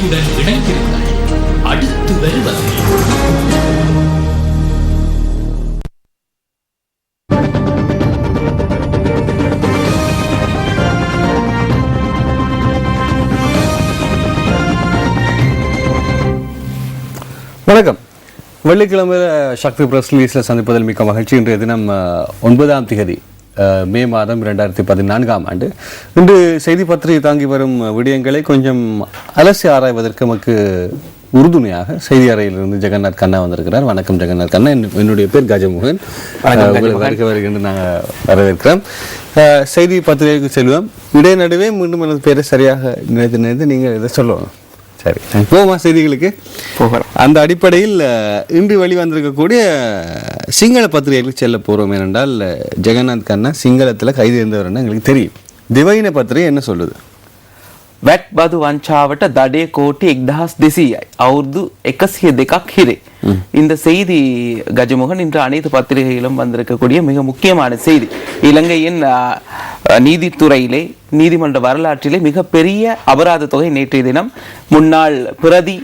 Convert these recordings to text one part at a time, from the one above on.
செய்தியுடன் இணைந்திருங்கள். அடுத்து வருவது வணக்கம். வெள்ளிக்கிழமை சக்தி பிரஸ் ரிலீஸில் சந்திப்பதில் மிக்க மகிழ்ச்சி. இன்றைய தினம் 9ஆம் தேதி மே மாதம் 2014ஆம் ஆண்டு. இன்று செய்தி பத்திரிகை தாங்கி வரும் விடயங்களை கொஞ்சம் அலசி ஆராய்வதற்கு நமக்கு உறுதுணையாக செய்தி அறையிலிருந்து ஜெகநாத் கண்ணா வந்திருக்கிறார். வணக்கம் ஜெகநாத் கண்ணா. என்னுடைய பேர் கஜமோகன். வருகின்ற நாங்கள் வரவேற்கிறோம். செய்தி பத்திரிகைக்கு செல்வோம். இடைநடுவே மீண்டும் எனது பேரை சரியாக நினைத்து நீங்கள் இதை சொல்லணும். சரி, போமா செய்திகளுக்கு போகிறோம். அந்த அடிப்படையில் இன்று வெளிவந்திருக்கக்கூடிய சிங்கள பத்திரிகைகளுக்கு செல்ல போகிறோம். ஏனென்றால் ஜெகநாத் கண்ணா சிங்களத்தில் கைது இருந்தவர்னு எங்களுக்கு தெரியும். திவையின பத்திரிகை என்ன சொல்லுது? වැට් බදු වංචාවට දඩේ කෝටි 1200යි අවුරුදු 102ක් හිරේ. இந்த செய்தி கஜமோகன் இன்று அனைத்து பத்திரிகைகளும் வந்திருக்கக்கூடிய மிக முக்கியமான செய்தி. இலங்கையின் நீதித்துறையிலே நீதிமன்ற வரலாற்றிலே மிகப்பெரிய அபராத தொகை நேற்றைய தினம் முன்னாள் பிரதி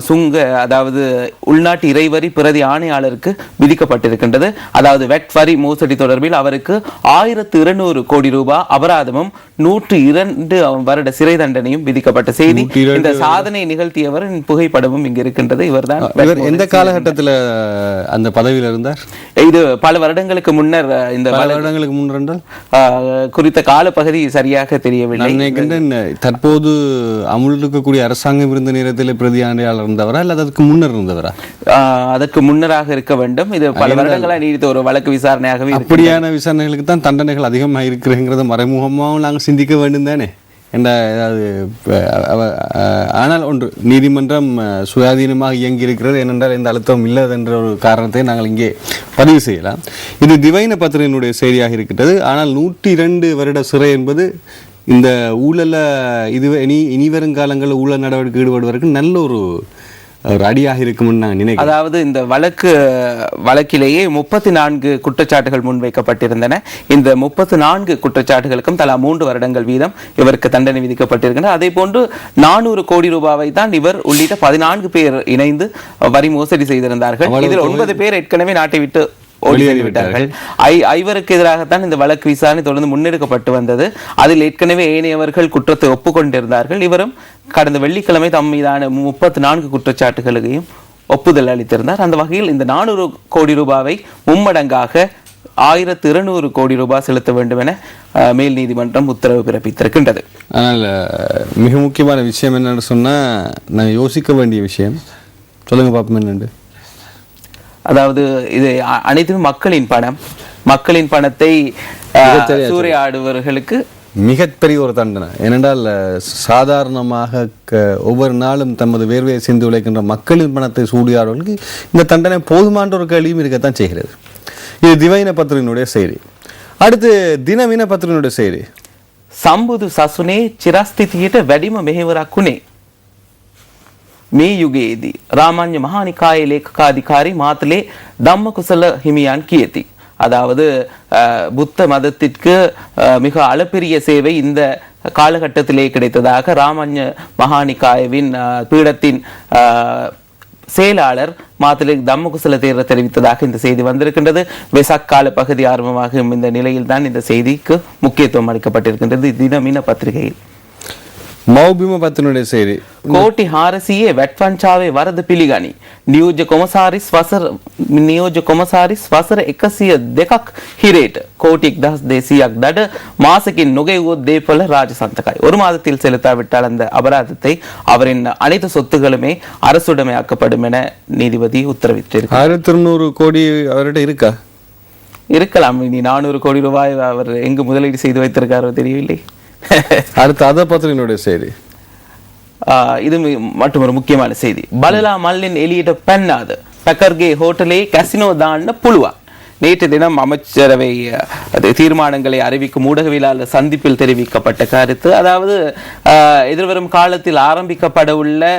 சுங்க அதாவது உள்நாட்டு இறைவரி பிரதி ஆணையாளருக்கு விதிக்கப்பட்டிருக்கின்றது. அதாவது வெட் வரி மோசடி தொடர்பில் அவருக்கு 1200 கோடி ரூபாய் அபராதமும் 102 வருட சிறை தண்டனையும் விதிக்கப்பட்ட செய்தி. இந்த சாதனை நிகழ்த்தியவர் புகைப்படமும் இங்கு இருக்கின்றது. இவர்தான் எந்த காலகட்டத்தில் அந்த பதவியில் இருந்தார்? இது பல வருடங்களுக்கு முன்னர். இந்த வருடங்களுக்கு முன்னர் குறித்த காலப்பகுதி சரியாக தெரியவில்லை. தற்போது அமுல் இருக்கக்கூடிய அரசாங்கம் இருந்த நேரத்தில் பிரதியாண்டியாளர் இருந்தவரா அல்லது அதற்கு முன்னர் இருந்தவரா? அதற்கு முன்னராக இருக்க வேண்டும். இது பல வருடங்களா நீடித்த ஒரு வழக்கு விசாரணையாகவே. அப்படியான விசாரணைகளுக்கு தான் தண்டனைகள் அதிகமாக இருக்கிறது. மறைமுகமாகவும் நாங்கள் சிந்திக்க வேண்டும் தானே என்ற. ஆனால் ஒன்று, நீதிமன்றம் சுயாதீனமாக இயங்கி இருக்கிறது. ஏனென்றால் எந்த அழுத்தம் இல்லை என்ற ஒரு காரணத்தை நாங்கள் இங்கே பதிவு செய்யலாம். இது திவையின பத்திரிகையினுடைய செய்தியாக இருக்கின்றது. ஆனால் 102 வருட சிறை என்பது இந்த ஊழல இனி வருங்காலங்களில் ஊழல் நடவடிக்கை ஈடுபடுவதற்கு நல்ல ஒரு அடியாக இருக்கும்னு நான் நினைக்கிறேன். அதாவது இந்த வழக்கிலேயே 34 குற்றச்சாட்டுகள் முன்வைக்கப்பட்டிருந்தன. இந்த 34 குற்றச்சாட்டுகளுக்கும் தலா 3 வருடங்கள் வீதம் இவருக்கு தண்டனை விதிக்கப்பட்டிருக்கின்றன. அதே போன்று 400 கோடி ரூபாவை தான் இவர் உள்ளிட்ட 14 பேர் இணைந்து வரி மோசடி செய்திருந்தார்கள். இதில் 9 பேர் ஏற்கனவே நாட்டை விட்டு ஓடிவிட்டார்கள். ஐவருக்கு எதிராகத்தான் இந்த வழக்கு விசாரணை தொடர்ந்து முன்னெடுக்கப்பட்டு வந்தது. அதில் ஏற்கனவே ஏனையவர்கள் குற்றத்தை ஒப்புக்கொண்டிருந்தார்கள். இவரும் கடந்த வெள்ளிக்கிழமை தம் மீதான 34 குற்றச்சாட்டுகளையும் ஒப்புதல் அளித்திருந்தார். அந்த வகையில் இந்த 400 கோடி ரூபாவை மும்மடங்காக 1200 கோடி ரூபாய் செலுத்த வேண்டும் என மேல் நீதிமன்றம் உத்தரவு பிறப்பித்திருக்கின்றது. ஆனால் மிக முக்கியமான விஷயம் என்னன்னு சொன்னா, நான் யோசிக்க வேண்டிய விஷயம். சொல்லுங்க பாப்போம் என்னண்டு. அதாவது இது அனைத்துமே மக்களின் பணத்தை சூறையாடுவர்களுக்கு மிகப்பெரிய ஒரு தண்டனை. ஏனென்றால் சாதாரணமாக ஒவ்வொரு நாளும் தமது வேர்வையை சிந்து உழைக்கின்ற மக்களின் பணத்தை சூடியாடுவர்களுக்கு இந்த தண்டனை போதுமான ஒரு கேள்வியும் இருக்கத்தான் செய்கிறது. இது திவையின பத்திரிகையினுடைய செய்தி. அடுத்து தினவின பத்திரிகையினுடைய செய்தி. සම්බුදු සසුනේ චිරස්ථිතියට වැඩිම මෙහෙවරක් වුණේ මේ යුගයේදී රාමඤ්ඤ මහානිකායේ ලේකකාධිකාරී මාතලේ ධම්මකුසල හිමියන් කියති. அதாவது புத்த மதத்திற்கு மிக அளப்பெரிய சேவை இந்த காலகட்டத்திலே கிடைத்ததாக ராமඤ்ஞ மகானிகாயவின் பீடத்தின் செயலாளர் மாத்தலை தம்மகுசல தேரர் தெரிவித்ததாக இந்த செய்தி வந்திருக்கின்றது. வெசாக் கால பகுதி ஆரம்பமாகும் இந்த நிலையில் தான் இந்த செய்திக்கு முக்கியத்துவம் அளிக்கப்பட்டிருக்கின்றது தினமின பத்திரிகையில். මෞබිම පත්‍රනුடைய செய்தி. කෝටි 400 වැට් වංචාවේ වරද පිළිගනි. නියෝජ්‍ය කොමසාරිස් වසර 102ක් හිරේට கோடி 1200ක් දඩ மாசකින් නොගෙවුවොත් දේපල ராஜசந்தகாய். ஒரு மாதத்தில் செலுத்தாவிட்டால் அந்த அபராதத்தை அவரின் அனைத்து சொத்துகளுமே அரசுடைமையாக்கப்படும் என நீதிபதி உத்தரவிட்டிருக்கிறார். 1200 கோடி அவர்கிட்ட இருக்கா? இருக்கலாம். இனி 400 கோடி ரூபாய் அவர் எங்கு முதலீடு செய்து வைத்திருக்காரோ தெரியவில்லை. அடுத்து அத பத்திரிகையினுடைய செய்தி. இது மற்றும் ஒரு முக்கியமான செய்தி. பலலா மல்லின் எலியிட்ட பெண்ணாது பக்கர்கே ஹோட்டலே கசினோ தான் புழுவா. நேற்று தினம் அமைச்சரவை தீர்மானங்களை அறிவிக்கும் ஊடகவியலாளர் சந்திப்பில் தெரிவிக்கப்பட்ட கருத்து. அதாவது எதிர்வரும் காலத்தில் ஆரம்பிக்கப்பட உள்ள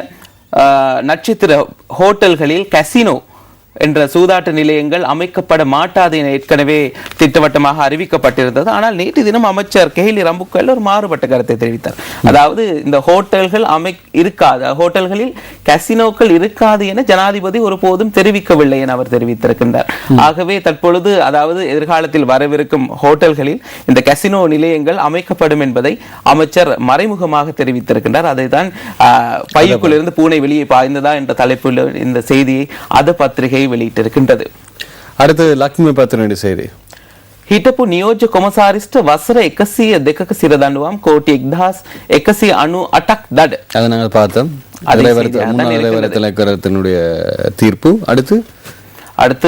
நட்சத்திர ஹோட்டல்களில் கசினோ என்ற சூதாட்ட நிலையங்கள் அமைக்கப்பட மாட்டாது என ஏற்கனவே திட்டவட்டமாக அறிவிக்கப்பட்டிருந்தது. ஆனால் நேற்று தினம் அமைச்சர் கெஹிலி ரம்புக்வெல்ல ஒரு மாறுபட்ட கருத்தை தெரிவித்தார். அதாவது இந்த ஹோட்டல்கள் இருக்காது, ஹோட்டல்களில் கசினோக்கள் இருக்காது என ஜனாதிபதி ஒருபோதும் தெரிவிக்கவில்லை என அவர் தெரிவித்திருக்கின்றார். ஆகவே தற்பொழுது அதாவது எதிர்காலத்தில் வரவிருக்கும் ஹோட்டல்களில் இந்த கசினோ நிலையங்கள் அமைக்கப்படும் என்பதை அமைச்சர் மறைமுகமாக தெரிவித்திருக்கின்றார். அதைதான் பைக்குள்ளிருந்து பூனை வெளியே பாய்ந்ததா என்ற தலைப்பில் இந்த செய்தியை அது பத்திரிகை வெளியிட்டிருக்கின்றது. அடுத்து லக்ஷ்மி பத்திரிகை செய்தி. හිටපු නියෝජ්‍ය කොමසාරිස්ට වසර 102ක සිර දඬුවම් කෝටි 1198ක් දඩ. அதை நாங்கள் பார்த்தோம். தலைவரத்தினுடைய தீர்ப்பு. அடுத்து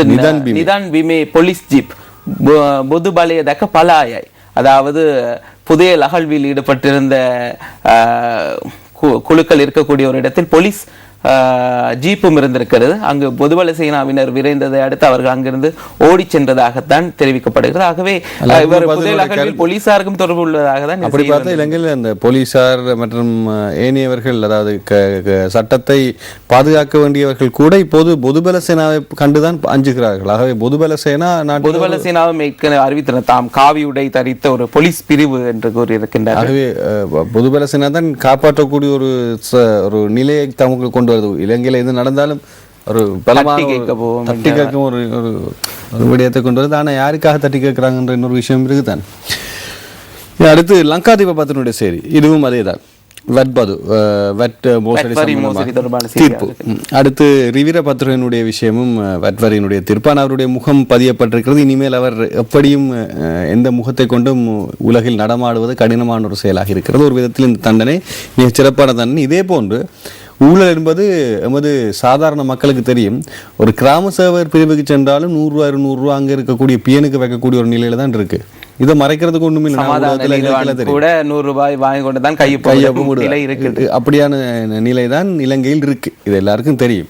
நிதான் விமே போலீஸ் ஜீப் பொது பலய தக்க பலாயை. அதாவது புதிய அகழ்வில் ஈடுபட்டிருந்த குழுக்கள் இருக்கக்கூடிய ஒரு இடத்தில் போலீஸ் ஜீப்பும் இருந்திருக்கிறது. அங்கு பொதுபல சேனாவினர் விரைந்ததை அடுத்து அவர்கள் அங்கிருந்து ஓடி சென்றதாகத்தான் தெரிவிக்கப்படுகிறது. ஆகவே இவர் போலீசாருக்கும் தொடர்பு உள்ளதாக தான். அப்படி பார்த்தா இலங்கையில் அந்த போலீசார் மற்றும் ஏனையவர்கள், அதாவது சட்டத்தை பாதுகாக்க வேண்டியவர்கள் கூட இப்போது பொதுபல சேனாவை கண்டுதான் அஞ்சுகிறார்கள். ஆகவே பொதுபல சேனாவை அறிவித்தனர் தாம் காவி உடை தரித்த ஒரு போலீஸ் பிரிவு என்று கூறியிருக்கின்றார். ஆகவே பொதுபல சேனா தான் காப்பாற்றக்கூடிய ஒரு நிலையை தமக்கு கொண்டு இலங்கையில எது நடந்தாலும் ஒரு தட்டி கேட்கும் ஒரு விடயத்தை கொண்டு வருது. ஆனா யாருக்காக தட்டி கேட்கிறாங்கன்ற இன்னொரு விஷயம் இருக்குதான். அடுத்து லங்காதீப பத்தினுடைய செய்தி, இதுவும் அதேதான். தீர்ப்பு. அடுத்து ரிவிர பத்திரனுடைய விஷயமும் வட்வரியினுடைய தீர்ப்பான அவருடைய முகம் பதியப்பட்டிருக்கிறது. இனிமேல் அவர் எப்படியும் எந்த முகத்தை கொண்டும் உலகில் நடமாடுவது கடினமான ஒரு செயலாக இருக்கிறது. ஒரு விதத்தில் இந்த தண்டனை மிக சிறப்பான தண்டனை. இதே போன்று ஊழல் என்பது எமது சாதாரண மக்களுக்கு தெரியும். ஒரு கிராம சேவர் பிரிவுக்கு சென்றாலும் 100 ரூபா 200 ரூபா அங்க இருக்கக்கூடிய பியனுக்கு வைக்கக்கூடிய ஒரு நிலையில தான் இருக்கு. இதை மறைக்கிறதுக்கு ஒண்ணுமே இல்லை. கூட 100 ரூபாய் வாங்கி கொண்டுதான் கையொப்பம் அப்படியான நிலை தான் இலங்கையில் இருக்கு. இது எல்லாருக்கும் தெரியும்.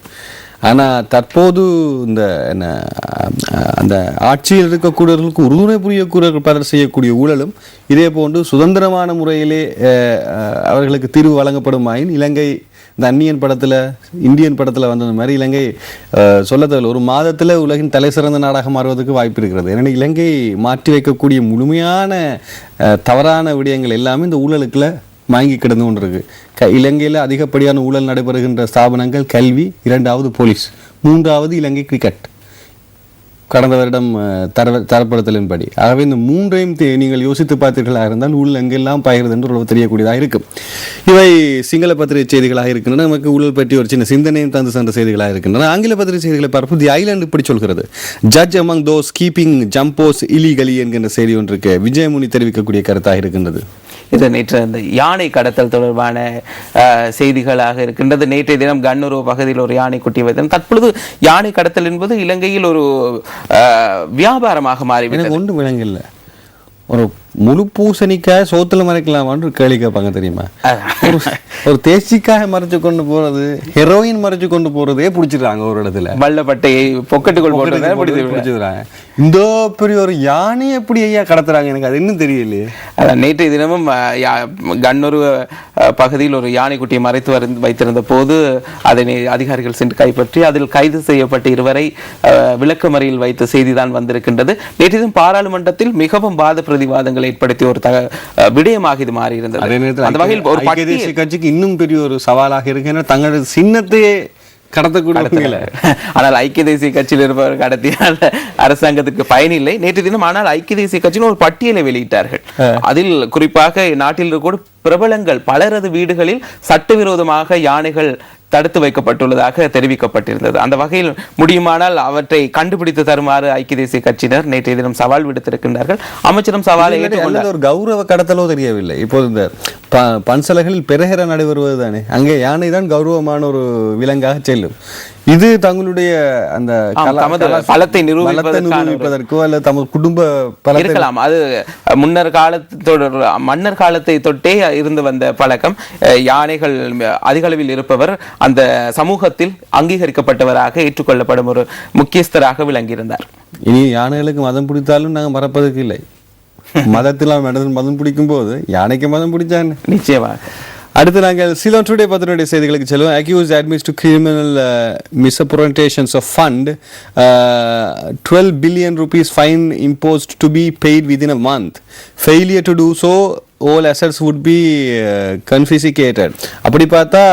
ஆனா தற்போது இந்த அந்த ஆட்சியில் இருக்கக்கூடியவர்களுக்கு உறுதுணை புரியக்கூடியவர்கள் பலர் செய்யக்கூடிய ஊழலும் இதே போன்று சுதந்திரமான முறையிலே அவர்களுக்கு தீர்வு வழங்கப்படுமாயின் இலங்கை இந்த அந்நியன் படத்தில் இந்தியன் படத்தில் வந்தது மாதிரி இலங்கை சொல்ல தேவையில்லை, ஒரு மாதத்தில் உலகின் தலை சிறந்த நாடாக மாறுவதற்கு வாய்ப்பு இருக்கிறது. ஏன்னா இலங்கை மாற்றி வைக்கக்கூடிய முழுமையான தவறான விடயங்கள் எல்லாமே இந்த ஊழலுக்குள்ள வாங்கி கிடந்து கொண்டு இருக்கு. இலங்கையில் அதிகப்படியான ஊழல் நடைபெறுகின்ற ஸ்தாபனங்கள் கல்வி, 2வது போலீஸ், 3வது இலங்கை கிரிக்கெட் கடந்த வருடம் தரப்படுத்தலின்படி. ஆகவே இந்த 3ஐயும் நீங்கள் யோசித்து பார்த்தீர்களாக இருந்தால் ஊழல் எங்கெல்லாம் பாய்கிறது என்று உறவு தெரியக்கூடியதாக இருக்கும். இவை சிங்கள பத்திரிகை செய்திகளாக இருக்கின்றன. நமக்கு ஊழல் பற்றி ஒரு சின்ன சிந்தனையும் தந்து சென்ற செய்திகளாக இருக்கின்றன. ஆங்கில பத்திரிகை செய்திகளை பார்ப்போம். தி ஐலாண்ட் இப்படி சொல்கிறது, ஜட்ஜ் அமங் தோஸ் கீப்பிங் ஜம்போஸ் இலீகலி என்கின்ற செய்தி ஒன்றுக்கு விஜயமுனி தெரிவிக்கக்கூடிய கருத்தாக இருக்கின்றது. இது நேற்று அந்த யானை கடத்தல் தொடர்பான செய்திகளாக இருக்கின்றது. நேற்றைய தினம் கண்ணுருவ பகுதியில் ஒரு யானை குட்டி வைத்தனர். தற்பொழுது யானை கடத்தல் என்பது இலங்கையில் ஒரு வியாபாரமாக மாறிவிட்டது. ஒன்று விலங்கில்லை, ஒரு முழு பூசணிக்காய் சோத்துல மறைக்கலாமான்னு கேள்வி கேட்பாங்க தெரியுமா? ஒரு தேசிக்காய் மறைச்சு கொண்டு போறது, ஹெரோயின் மறைச்சு கொண்டு போறதே பிடிச்சிருக்காங்க. ஒரு இடத்துல வல்லப்பட்டையை பொக்கெட்டுக்குள் பிடிச்சிருக்காங்க. இந்த பெரிய ஒரு யானை எப்படி ஐயா கடத்துறாங்க, எனக்கு அது இன்னும் தெரியலையே. நேற்றைய தினமும் கண்ணூர் பகுதியில் ஒரு யானை குட்டியை மறைத்து வைத்திருந்த போது அதனை அதிகாரிகள் சென்று கைப்பற்றி அதில் கைது செய்யப்பட்ட 2வரை விளக்கமறியில் வைத்த செய்திதான் வந்திருக்கின்றது. நேற்று தினம் பாராளுமன்றத்தில் மிகவும் வாத பிரதிவாதங்கள் ஏற்படுத்திய ஒரு விடயமாக இது மாறி இருந்தது. அந்த வகையில் ஒரு தேசிய கட்சிக்கு இன்னும் பெரிய ஒரு சவாலாக இருக்கு. தங்களது சின்னத்தையே கடத்தக்கூடிய, ஆனால் ஐக்கிய தேசிய கட்சியில் இருப்பவர் கடத்தியால் அரசாங்கத்துக்கு பயனில்லை. நேற்று தினம் ஆனால் ஐக்கிய தேசிய கட்சியில் ஒரு பட்டியலை வெளியிட்டார்கள். அதில் குறிப்பாக நாட்டில் இருக்கக்கூடிய பிரபலங்கள் பலரது வீடுகளில் சட்டவிரோதமாக யானைகள் தடுத்து வைக்கப்பட்டுள்ளதாக தெரிவிக்கப்பட்டிருந்தது. அந்த வகையில் முடியுமானால் அவற்றை கண்டுபிடித்து தருமாறு ஐக்கிய தேசிய கட்சியினர் நேற்றைய தினம் சவால் விடுத்திருக்கின்றார்கள். அமைச்சரும் சவாலை ஏற்றுக்கொண்டார். ஒரு கௌரவ கடத்தலோ தெரியவில்லை. இப்போது இந்த பன்சலைகளில் பெருகிற நடைபெறுவது தானே, அங்கே யானை தான் கௌரவமான ஒரு விலங்காக செல்லும். இது தங்களுடைய அந்த பலத்தை நிரூபிப்பதற்கோ அல்லது தமது குடும்ப இருக்கலாம். அது மன்னர் காலத்தை தொட்டே இருந்து வந்த பழக்கம். யானைகள் அதிக அளவில் இருப்பவர் அந்த சமூகத்தில் அங்கீகரிக்கப்பட்டவராக ஏற்றுக்கொள்ளப்படும் ஒரு முக்கியஸ்தராக விளங்கியிருந்தார். இனி யானைகளுக்கு மதம் பிடித்தாலும் நாங்கள் மறப்பதற்கு இல்லை. மதத்தில் மதம் பிடிக்கும் போது யானைக்கு மதம் பிடிச்சாங்க நிச்சயமாக. அடுத்து நாங்கள் சிலோன் டுடே பத்தினுடைய செய்திகளுக்கு செல்வோம். Accused admits to criminal misappropriations of fund, 12 billion rupees fine imposed to be paid within a month. Failure to do so, all assets would be confiscated. அப்படி பார்த்தா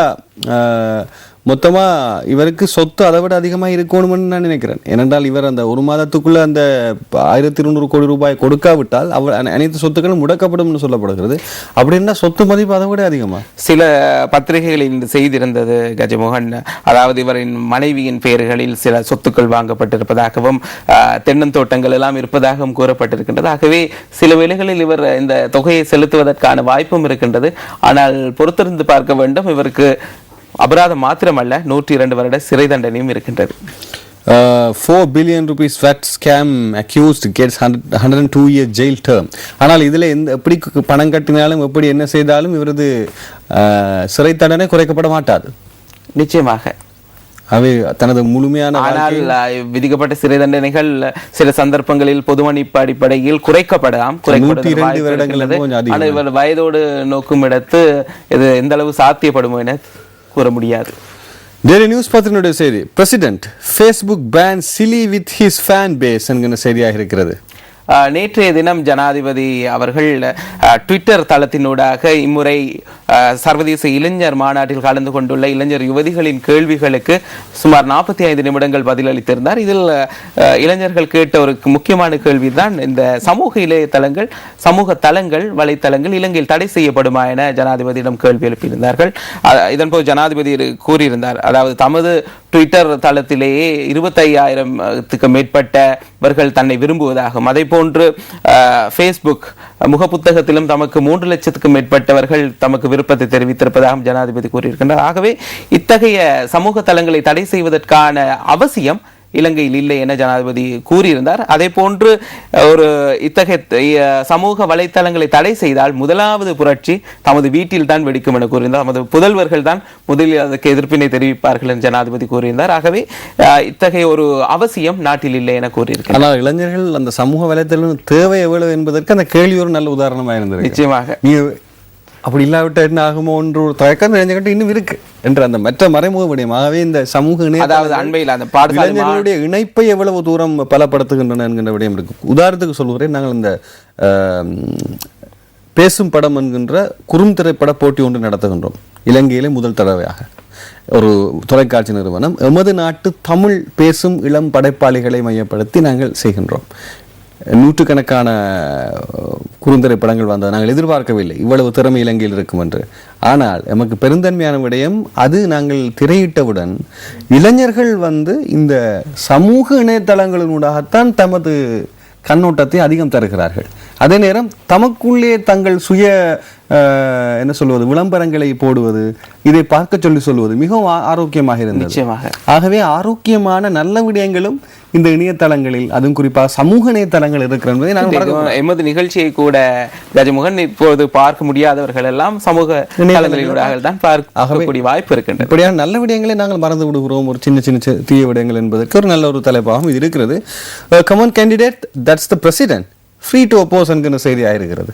மொத்தமாக இவருக்கு சொத்து அதை விட அதிகமாக இருக்கணும்னு நான் நினைக்கிறேன். ஏனென்றால் இவர் அந்த ஒரு மாதத்துக்குள்ளே அந்த 1200 கோடி ரூபாய் கொடுக்காவிட்டால் அவர் அனைத்து சொத்துக்களும் முடக்கப்படும் சொல்லப்படுகிறது. அப்படின்னா சொத்து மதிப்பு அதை விட அதிகமாக. சில பத்திரிகைகளில் இந்த செய்தி இருந்தது கஜமோகன், அதாவது இவரின் மனைவியின் பெயர்களில் சில சொத்துக்கள் வாங்கப்பட்டிருப்பதாகவும் தென்னந்தோட்டங்கள் எல்லாம் இருப்பதாகவும் கூறப்பட்டிருக்கின்றது. ஆகவே சில வேளைகளில் இவர் இந்த தொகையை செலுத்துவதற்கான வாய்ப்பும் இருக்கின்றது. ஆனால் பொறுத்திருந்து பார்க்க வேண்டும். இவருக்கு அபராதம் மாத்திரமல்ல 102 வருட சிறை தண்டனையும் இருக்கின்றது. 4 billion rupees VAT scam accused gets 102 year jail term. ஆனால் இதில் எப்படி பணம் கட்டினாலும் எப்படி என்ன செய்தாலும் இவரது சிறை தண்டனை குறைக்கப்பட மாட்டாது. நிச்சயமாக அவை தனது முழுமையான ஆனால் விதிக்கப்பட்ட சிறை தண்டனைகள் சில சந்தர்ப்பங்களில் பொது மன்னிப்பு அடிப்படையில் குறைக்கப்படலாம். ஆனால் இவர் வயதோடு நோக்கும் இடத்து இது எந்த அளவு சாத்தியப்படுமோ என கூற முடியாது. டெய்லி நியூஸ் பத்திரிகையுடைய செய்தி, president Facebook ban silly with his fan base என்கிற செய்தியாக இருக்கிறது. நேற்றைய தினம் ஜனாதிபதி அவர்கள் ட்விட்டர் தளத்தினூடாக இம்முறை சர்வதேச இளைஞர் மாநாட்டில் கலந்து கொண்டுள்ள இளைஞர் யுவதிகளின் கேள்விகளுக்கு சுமார் 45 நிமிடங்கள் பதிலளித்திருந்தார். இதில் இளைஞர்கள் கேட்ட ஒரு முக்கியமான கேள்விதான் இந்த சமூக இணையதளங்கள், சமூக தளங்கள், வலைத்தளங்கள் இலங்கையில் தடை செய்யப்படுமா என ஜனாதிபதியிடம் கேள்வி எழுப்பியிருந்தார்கள். இதன்போது ஜனாதிபதி கூறியிருந்தார், அதாவது தமது ட்விட்டர் தளத்திலேயே 25,000க்கு மேற்பட்டவர்கள் தன்னை விரும்புவதாகவும், அதே போன்று ஃபேஸ்புக் முகப்புத்தகத்திலும் தமக்கு 3 லட்சத்துக்கும் மேற்பட்டவர்கள் தமக்கு விருப்பத்தை தெரிவித்திருப்பதாகவும் ஜனாதிபதி கூறியிருக்கின்றார். ஆகவே இத்தகைய சமூக தளங்களை தடை செய்வதற்கான அவசியம் இலங்கையில் இல்லை என ஜனாதிபதி கூறியிருந்தார். அதே போன்று ஒரு இத்தகைய சமூக வலைத்தளங்களை தடை செய்தால் முதலாவது புரட்சி தமது வீட்டில் தான் வெடிக்கும் என கூறியிருந்தார். தமது புதல்வர்கள் தான் முதலில் அதற்கு எதிர்ப்பினை தெரிவிப்பார்கள் என ஜனாதிபதி கூறியிருந்தார். ஆகவே இத்தகைய ஒரு அவசியம் நாட்டில் இல்லை என கூறியிருக்கிறார். ஆனால் இளைஞர்கள் அந்த சமூக வலைத்தளம் தேவை எவ்வளவு என்பதற்கு அந்த கேள்வி ஒரு நல்ல உதாரணமாக இருந்தது. நிச்சயமாக அப்படி இல்லாவிட்ட என்ன ஆகுமோ என்ற ஒரு தயக்கம் இளைஞர்கிட்ட இன்னும் இருக்கு என்ற அந்த மற்ற மறைமுக விடயமாகவே இந்த சமூக அதாவது அண்மையில் அந்த இளைஞர்களுடைய இணைப்பை எவ்வளவு தூரம் பலப்படுத்துகின்றன என்கின்ற விடயம் இருக்கு. உதாரணத்துக்கு சொல்கிறேன், நாங்கள் இந்த பேசும் படம் என்கின்ற குறுந்திரைப்பட போட்டி ஒன்று நடத்துகின்றோம். இலங்கையிலே முதல் தடவையாக ஒரு தொலைக்காட்சி நிறுவனம் எமது நாட்டு தமிழ் பேசும் இளம் படைப்பாளிகளை மையப்படுத்தி நாங்கள் செய்கின்றோம். 100கணக்கான குறுந்திரை படங்கள் வந்தது. நாங்கள் எதிர்பார்க்கவில்லை இவ்வளவு திறமை இலங்கையில் இருக்கும் என்று. ஆனால் எமக்கு பெருந்தன்மையான விடயம் அது, நாங்கள் திரையிட்டவுடன் இளைஞர்கள் இந்த சமூக இணையதளங்களினூடாகத்தான் தமது கண்ணோட்டத்தை அதிகம் தருகிறார்கள். அதே நேரம் தமக்குள்ளே தங்கள் சுய என்ன சொல்வது விளம்பரங்களை போடுவது, இதை பார்க்க சொல்லுவது மிகவும் ஆரோக்கியமாக இருந்தது. ஆகவே ஆரோக்கியமான நல்ல விடயங்களும் இந்த இணையதளங்களில், அதுவும் குறிப்பாக சமூக இணையதளங்கள் இருக்கிறது. நாங்கள் எமது நிகழ்ச்சியை கூட கஜமுகன் இப்போது பார்க்க முடியாதவர்கள் எல்லாம் சமூக இணையதளங்களிலூடாக தான் பார்க்கக்கூடிய வாய்ப்பு இருக்கின்றது. இப்படியான நல்ல விடயங்களை நாங்கள் மறந்து விடுகிறோம். ஒரு சின்ன சின்ன தீய விடயங்கள் என்பதற்கு ஒரு நல்ல ஒரு தலைப்பாகவும் இது இருக்கிறது. Common candidate that's the president free to oppose என்கிற செய்தியாக இருக்கிறது.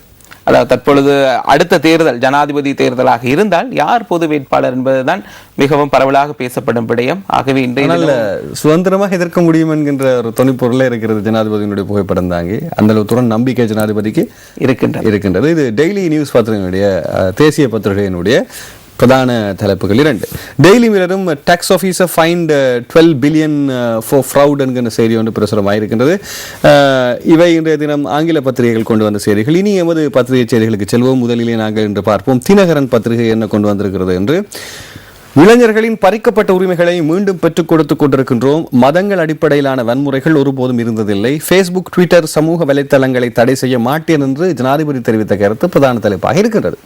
அதாவது தற்பொழுது அடுத்த தேர்தல் ஜனாதிபதி தேர்தலாக இருந்தால் யார் பொது வேட்பாளர் என்பதுதான் மிகவும் பரவலாக பேசப்படும் விடயம். ஆகவே இன்றைய சுதந்திரமாக எதிர்க்க முடியும் என்கின்ற ஒரு துணைப்பொருளே இருக்கிறது ஜனாதிபதியினுடைய புகைப்படம் தாங்கி. அந்த அளவு தூரம் நம்பிக்கை ஜனாதிபதிக்கு இருக்கின்றது. இது டெய்லி நியூஸ் பத்திரிகையினுடைய தேசிய பத்திரிகையினுடைய பிரதான தலைப்புகள் 2. டெய்லி மிரரும் tax officer find 12 billion for fraud என்கிற செய்தி ஒன்று பிரசுரமாயிருக்கின்றது. இவை இன்றைய தினம் ஆங்கில பத்திரிகைகள் கொண்டு வந்த செய்திகள். இனி எமது பத்திரிகை செய்திகளுக்கு செல்வோம். முதலிலே நாங்கள் இன்று பார்ப்போம் தினகரன் பத்திரிகை என்ன கொண்டு வந்திருக்கிறது என்று. இளைஞர்களின் பறிக்கப்பட்ட உரிமைகளை மீண்டும் பெற்றுக் கொடுத்துக் கொண்டிருக்கின்றோம். மதங்கள் அடிப்படையிலான வன்முறைகள் ஒருபோதும் இருந்ததில்லை. ஃபேஸ்புக், ட்விட்டர் சமூக வலைத்தளங்களை தடை செய்ய மாட்டேன் என்று ஜனாதிபதி தெரிவித்த கருத்து பிரதான தலைப்பாக இருக்கின்றது.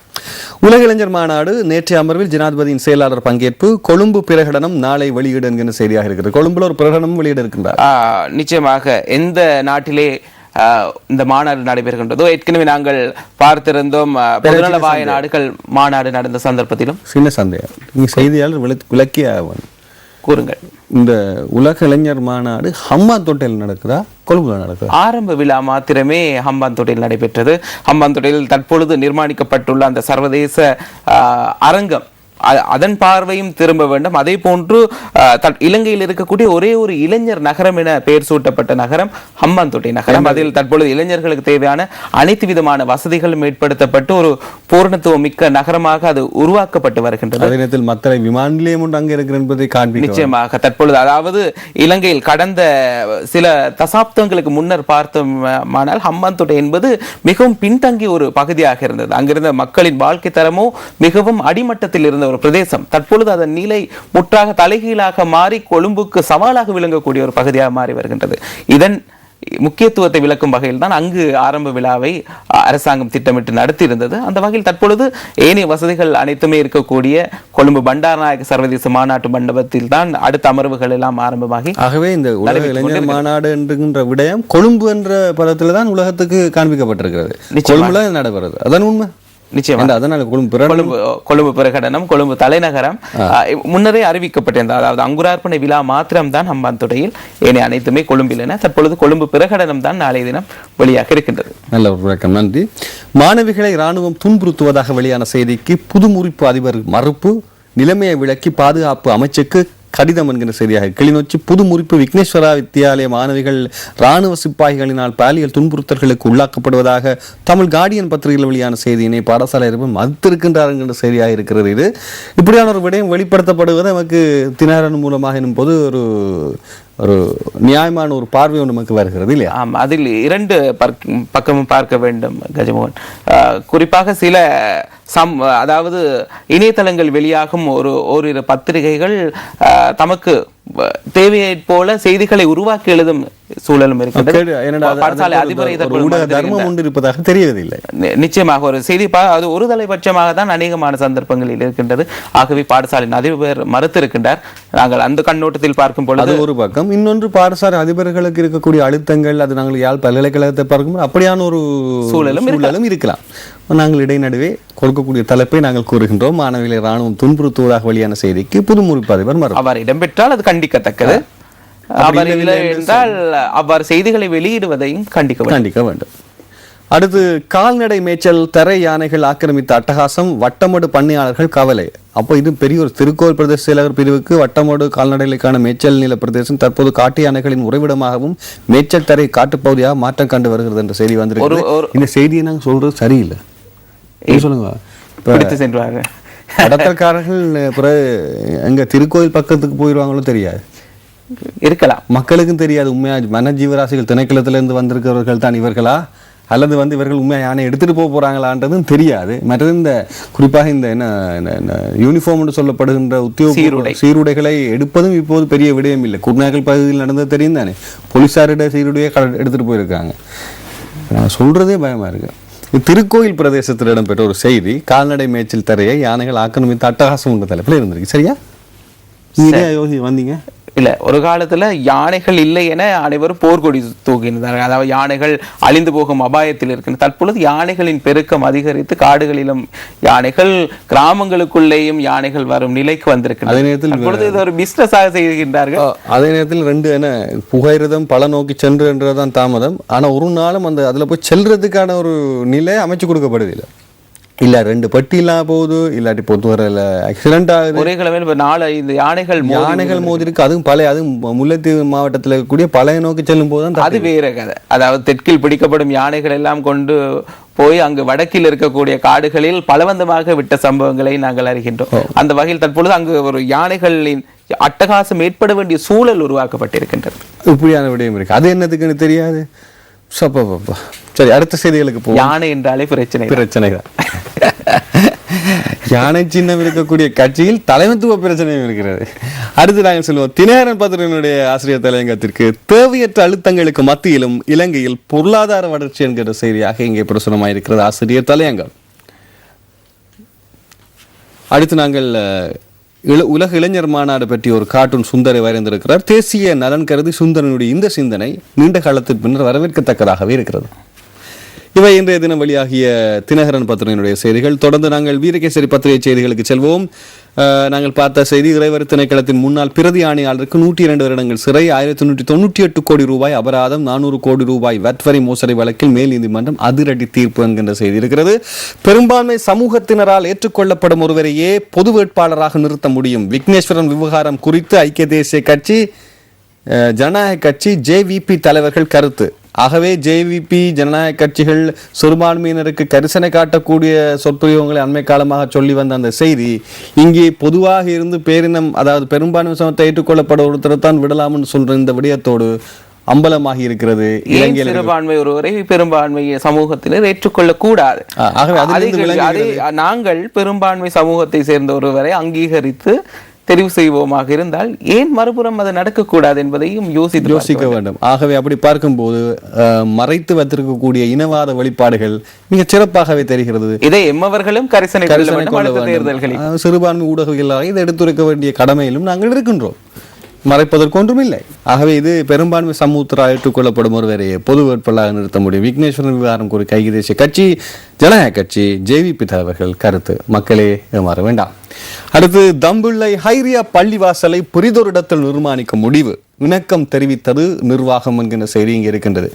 உலக இளைஞர் மாநாடு நேற்றைய அமர்வில் ஜனாதிபதியின் செயலாளர் பங்கேற்பு. கொழும்பு பிரகடனம் நாளை வெளியிட என்கிற செய்தியாக இருக்கிறது. கொழும்புல ஒரு பிரகடனம் வெளியிட இருக்கின்றார். நிச்சயமாக எந்த நாட்டிலே இந்த மாநாடு நடைபெறுகின்றதோ ஏற்கனவே நாங்கள் பார்த்திருந்தோம். பொதுநலவாய நாடுகள் மாநாடு நடந்த சந்தர்ப்பத்திலும் சின்ன சந்தேகம் செய்தியாளர் விளக்கிய கூறுங்கள். இந்த உலக இளைஞர் மாநாடு ஹம்பாந்தோட்டையில் நடக்குதா, கொழும்புல நடக்குதா? ஆரம்ப விழா மாத்திரமே ஹம்பாந்தோட்டையில் நடைபெற்றது. ஹம்பாந்தோட்டையில் தற்பொழுது நிர்மாணிக்கப்பட்டுள்ள அந்த சர்வதேச அரங்கம், அதன் பார்வையும் திரும்ப வேண்டும். அதே போன்று இலங்கையில் இருக்கக்கூடிய ஒரே ஒரு இளைஞர் நகரம் என பெயர் சூட்டப்பட்ட நகரம் ஹம்பாந்தோட்டை நகரம். அதில் தற்பொழுது இளைஞர்களுக்கு தேவையான அனைத்து விதமான வசதிகளும் ஏற்படுத்தப்பட்டு ஒரு பூரணத்துவம் மிக்க நகரமாக அது உருவாக்கப்பட்டு வருகின்றது. அதே நேரத்தில் மத்திய விமான நிலையம் ஒன்று அங்கே இருக்கிற என்பதை காண்பிக்க நிச்சயமாக தற்பொழுது, அதாவது இலங்கையில் கடந்த சில தசாப்தங்களுக்கு முன்னர் பார்த்தோமானால் ஹம்பாந்தோட்டை என்பது மிகவும் பின்தங்கிய ஒரு பகுதியாக இருந்தது. அங்கிருந்த மக்களின் வாழ்க்கை தரமோ மிகவும் அடிமட்டத்தில் இருந்த ஒரு பிரதேசம். தற்பொழுது அதன் நிலை முற்றாக தலைகீழாக மாறி கொழும்புக்கு சவாலாக விளங்கக்கூடிய ஒரு பகுதியாக மாறி வருகின்றது. இதன் முக்கியத்துவத்தை விளக்கும் வகையில் தான் அங்கு ஆரம்ப விழாவை அரசாங்கம் திட்டமிட்டு நடத்தியிருந்தது. அந்த வகையில் தற்பொழுது ஏனைய வசதிகள் அனைத்துமே இருக்கக்கூடிய கொழும்பு பண்டாரநாயக்க சர்வதேச மாநாட்டு மண்டபத்தில் தான் அடுத்த அமர்வுகள் எல்லாம் ஆரம்பமாகி, ஆகவே இந்த உலக இளைஞர் மாநாடு என்கின்ற விடயம் கொழும்பு என்ற பதத்தில் தான் உலகத்துக்கு காண்பிக்கப்பட்டிருக்கிறது. கொழும்புல நடைபெறுது, அதான் உண்மை. நிச்சயமாக அதனால கொழும்பு பிரகடனம், கொழும்பு தலைநகரம் முன்னரே அறிவிக்கப்பட்டிருந்தது. அதாவது அங்குரார்ப்பணை விழா மாத்திரம்தான் ஹம்பாந்தோட்டையில், ஏனைய அனைத்துமே கொழும்பில் என. தற்பொழுது கொழும்பு பிரகடனம் தான் நாளைய தினம் வெளியாக இருக்கின்றது. நல்ல ஒரு விளக்கம், நன்றி. மாணவிகளை இராணுவம் துன்புறுத்துவதாக வெளியான செய்திக்கு புது முறிப்பு அதிபர் மறுப்பு, நிலைமையை விளக்கி பாதுகாப்பு அமைச்சுக்கு கடிதம் என்கிற செய்தியாக கிளிநொச்சி புது முறிப்பு விக்னேஸ்வரா வித்தியாலய மாணவிகள் இராணுவ சிப்பாய்களினால் பாலியல் துன்புறுத்தல்களுக்கு உள்ளாக்கப்படுவதாக தமிழ் கார்டியன் பத்திரிகையில் வெளியான செய்தியினை பாடசாலை மறுத்திருக்கின்றார் என்கிற செய்தியாக இருக்கிறது. இது இப்படியான ஒரு விடயம் வெளிப்படுத்தப்படுவது நமக்கு தினகரன் மூலமாக எனும் போது ஒரு நியாயமான ஒரு பார்வை ஒன்று நமக்கு வருகிறது இல்லையா? ஆமாம், அதில் இரண்டு பக்கமும் பார்க்க வேண்டும் கஜமோகன். குறிப்பாக சில அதாவது இணையதளங்கள் வெளியாகும் ஓரிரு பத்திரிகைகள் தமக்கு தேவையை போல செய்திகளை உருவாக்கி எழுதும் சூழலும் பாடசாலை அதிபரை இருப்பதாக தெரியவில்லை. நிச்சயமாக ஒரு செய்தி அது ஒரு தலைபட்சமாக தான் அநேகமான சந்தர்ப்பங்களில் இருக்கின்றது. ஆகவே பாடசாலையின் அதிபர் மறுத்திருக்கின்றார். நாங்கள் அந்த கண்ணோட்டத்தில் பார்க்கும் பொழுது ஒரு பக்கம், இன்னொன்று பாடசாலை அதிபர்களுக்கு இருக்கக்கூடிய அழுத்தங்கள், அது நாங்கள் யாழ் பல்கலைக்கழகத்தை பார்க்கும்போது அப்படியான ஒரு சூழலும் இருக்கலாம். நாங்கள் இடைநடுவே கொடுக்கக்கூடிய தலைப்பை நாங்கள் கூறுகின்றோம். மாணவிகளை இராணுவம் துன்புறுத்துவதாக வெளியான செய்திக்கு புது முறிப்பு அதிபர் அவர் இடம்பெற்றால் அது கண்டிக்கத்தக்கது. அவர் இல்லை என்றால் அவ்வாறு செய்திகளை வெளியிடுவதையும் கண்டிக்க வேண்டும். அடுத்து, கால்நடை மேய்ச்சல் தரை யானைகள் ஆக்கிரமித்த அட்டகாசம், வட்டமோடு பண்ணையாளர்கள் கவலை. அப்போ இது பெரிய ஒரு திருக்கோவில் பிரதேச செயலகர் பிரிவுக்கு வட்டமோடு கால்நடைகளுக்கான மேய்ச்சல் நில பிரதேசம் தற்போது காட்டு யானைகளின் உறைவிடமாகவும் மேய்ச்சல் தரை காட்டுப்பகுதியாக மாற்றம் கண்டு வருகிறது என்ற செய்தி வந்திருக்கு. இந்த செய்தியை நாங்கள் சொல்றது சரியில்லை, சொல்லுங்க. கடத்தல்காரர்கள் பிறகு எங்க திருக்கோயில் பக்கத்துக்கு போயிடுவாங்களோ தெரியாது, இருக்கலாம், மக்களுக்கும் தெரியாது. உண்மையா வன ஜீவராசிகள் திணைக்களத்திலிருந்து வந்திருக்கிறவர்கள் தான் இவர்களா, அல்லது இவர்கள் உண்மையாக யானை எடுத்துட்டு போகிறாங்களான்றதும் தெரியாது. மற்றது இந்த குறிப்பாக இந்த என்ன யூனிஃபார்ம் சொல்லப்படுகின்ற உத்தியோக சீருடைகளை எடுப்பதும் இப்போது பெரிய விடயம் இல்லை. குருநாகல் பகுதியில் நடந்தது தெரியும் தானே, போலீசாரிட சீருடையை எடுத்துட்டு போயிருக்காங்க. நான் சொல்றதே பயமா இருக்கு. திருக்கோயில் பிரதேசத்தில் இடம்பெற்ற ஒரு செய்தி, கால்நடை மேய்ச்சல் தரையை யானைகள் ஆக்கிரமித்து அட்டகாசம் என்ற தலைப்பில் இருந்திருக்கு. சரியா? வந்தீங்க இல்ல, ஒரு காலத்துல யானைகள் இல்லை என அனைவரும் போர்க்கொடி தூக்கினார்கள். அதாவது யானைகள் அழிந்து போகும் அபாயத்தில் இருக்கின்றன. தற்பொழுது யானைகளின் பெருக்கம் அதிகரித்து காடுகளிலும் யானைகள், கிராமங்களுக்குள்ளேயும் யானைகள் வரும் நிலைக்கு வந்திருக்கின்றன. அதே நேரத்தில் இது ஒரு பிசினஸாக செய்கின்றார்கள். அதே நேரத்தில் ரெண்டு புகையிரதம் பல நோக்கி சென்று என்றதான் தாமதம். ஆனா ஒரு நாளும் அதுல போய் செல்றதுக்கான ஒரு நிலை அமைச்சு கொடுக்கப்படுதில்லை. இல்ல ரெண்டு பட்டி இல்லாம போகுது, இல்லாட்டி பொறுத்தவரையில் ஆக்சிடென்ட் ஆகுது. ஒரே கிழமையில் 4-5 யானைகள் மோதி இருக்கு. அதுவும் முல்லைத்தீவு மாவட்டத்தில் இருக்கக்கூடிய பழைய நோக்கி செல்லும் போது அது வேற கதை. அதாவது தெற்கில் பிடிக்கப்படும் யானைகள் எல்லாம் கொண்டு போய் அங்கு வடக்கில் இருக்கக்கூடிய காடுகளில் பலவந்தமாக விட்ட சம்பவங்களை நாங்கள் அறிகின்றோம். அந்த வகையில் தற்பொழுது அங்கு ஒரு யானைகளின் அட்டகாசம் ஏற்பட வேண்டிய சூழல் உருவாக்கப்பட்டிருக்கின்றது. இப்படியான விடயம் இருக்கு. அது என்னதுக்குன்னு தெரியாது. சரி, அடுத்த செய்திகளுக்கு போ. யானை என்றாலே பிரச்சனை தான். யானை சின்னம் இருக்கக்கூடிய கட்சியில் தலைமைத்துவ பிரச்சனையும் இருக்கிறது. அடுத்து நாங்கள் சொல்லுவோம், தினகரன் பத்திரிகையினுடைய ஆசிரியர் தலையங்கத்திற்கு தேவையற்ற அழுத்தங்களுக்கு மத்தியிலும் இலங்கையில் பொருளாதார வளர்ச்சி என்கிற செய்தியாக இங்கே பிரசுரமாக இருக்கிறது ஆசிரியர் தலையங்கம். அடுத்து நாங்கள் உலக இளைஞர் மாநாடு பற்றி ஒரு கார்ட்டூன் சுந்தரை வரைந்திருக்கிறார். தேசிய நலன் கருதி சுந்தரனுடைய இந்த சிந்தனை நீண்ட காலத்திற்கு பின்னர் வரவேற்கத்தக்கதாகவே இருக்கிறது. இவை இன்றைய தினம் வெளியாகிய தினகரன் பத்திரிகையினுடைய செய்திகள். தொடர்ந்து நாங்கள் வீரகேசரி பத்திரிகை செய்திகளுக்கு செல்வோம். நாங்கள் பார்த்த செய்தி இறைவர் திணைக்களத்தின் முன்னாள் பிரதி ஆணையாளருக்கு 102 வருடங்கள் சிறை, 1998 கோடி ரூபாய் அபராதம், 400 கோடி ரூபாய் வட் வரி மோசடி வழக்கில் மேல் நீதிமன்றம் அதிரடி தீர்ப்பு என்கின்ற செய்தி இருக்கிறது. பெரும்பான்மை சமூகத்தினரால் ஏற்றுக்கொள்ளப்படும் ஒருவரையே பொது வேட்பாளராக நிறுத்த முடியும். விக்னேஸ்வரன் விவகாரம் குறித்து ஐக்கிய தேசிய கட்சி, ஜனநாயக கட்சி, ஜேவிபி தலைவர்கள் கருத்து. ஆகவே ஜேவிபி, ஜனநாயக கட்சிகள் சிறுபான்மையினருக்கு கரிசனை காட்டக்கூடிய சொற்பிரயோகங்களை அண்மை காலமாக சொல்லி வந்த அந்த செய்தி இங்கே பொதுவாக இருந்து பேரினம், அதாவது பெரும்பான்மை சமத்தை ஏற்றுக்கொள்ளப்பட ஒருத்தரைத்தான் விடலாம்னு சொல்ற இந்த விடயத்தோடு அம்பலமாகி இருக்கிறது. சிறுபான்மை ஒருவரை பெரும்பான்மை சமூகத்தினர் ஏற்றுக்கொள்ள கூடாது. நாங்கள் பெரும்பான்மை சமூகத்தை சேர்ந்த ஒருவரை அங்கீகரித்து தெரிவு செய்வோமாக இருந்தால் ஏன் மறுபுறம் அது நடக்கக்கூடாது என்பதையும் யோசிக்க வேண்டும். ஆகவே அப்படி பார்க்கும்போது மறைத்து வைத்திருக்கக்கூடிய இனவாத வெளிப்பாடுகள் மிக சிறப்பாகவே தெரிகிறது. இதை எம்மவர்களும் கரிசனை தேர்தல்களில் சிறுபான்மை ஊடகங்களாக இதை எடுத்துரைக்க வேண்டிய கடமையிலும் நாங்கள் இருக்கின்றோம். மறைப்பதற்கு ஒன்றுமில்லை. ஆகவே இது பெரும்பான்மை சமூகத்தால் ஏற்றுக்கொள்ளப்படும் ஒருவரையே பொது வேட்பாளராக நிறுத்த முடியும். விக்னேஸ்வரன் விவகாரம் குறித்து ஐக்கிய தேசிய கட்சி, ஜனநாயக கட்சி, ஜேவிபி தலைவர்கள் கருத்து. மக்களே ஏமாற வேண்டாம். அடுத்து, தம்புள்ளை ஹைரியா பள்ளிவாசலை புரிதொரு இடத்தில் நிர்மாணிக்க முடிவு, இணக்கம் தெரிவித்தது நிர்வாகம் என்கின்ற செய்தி இங்கே இருக்கின்றது.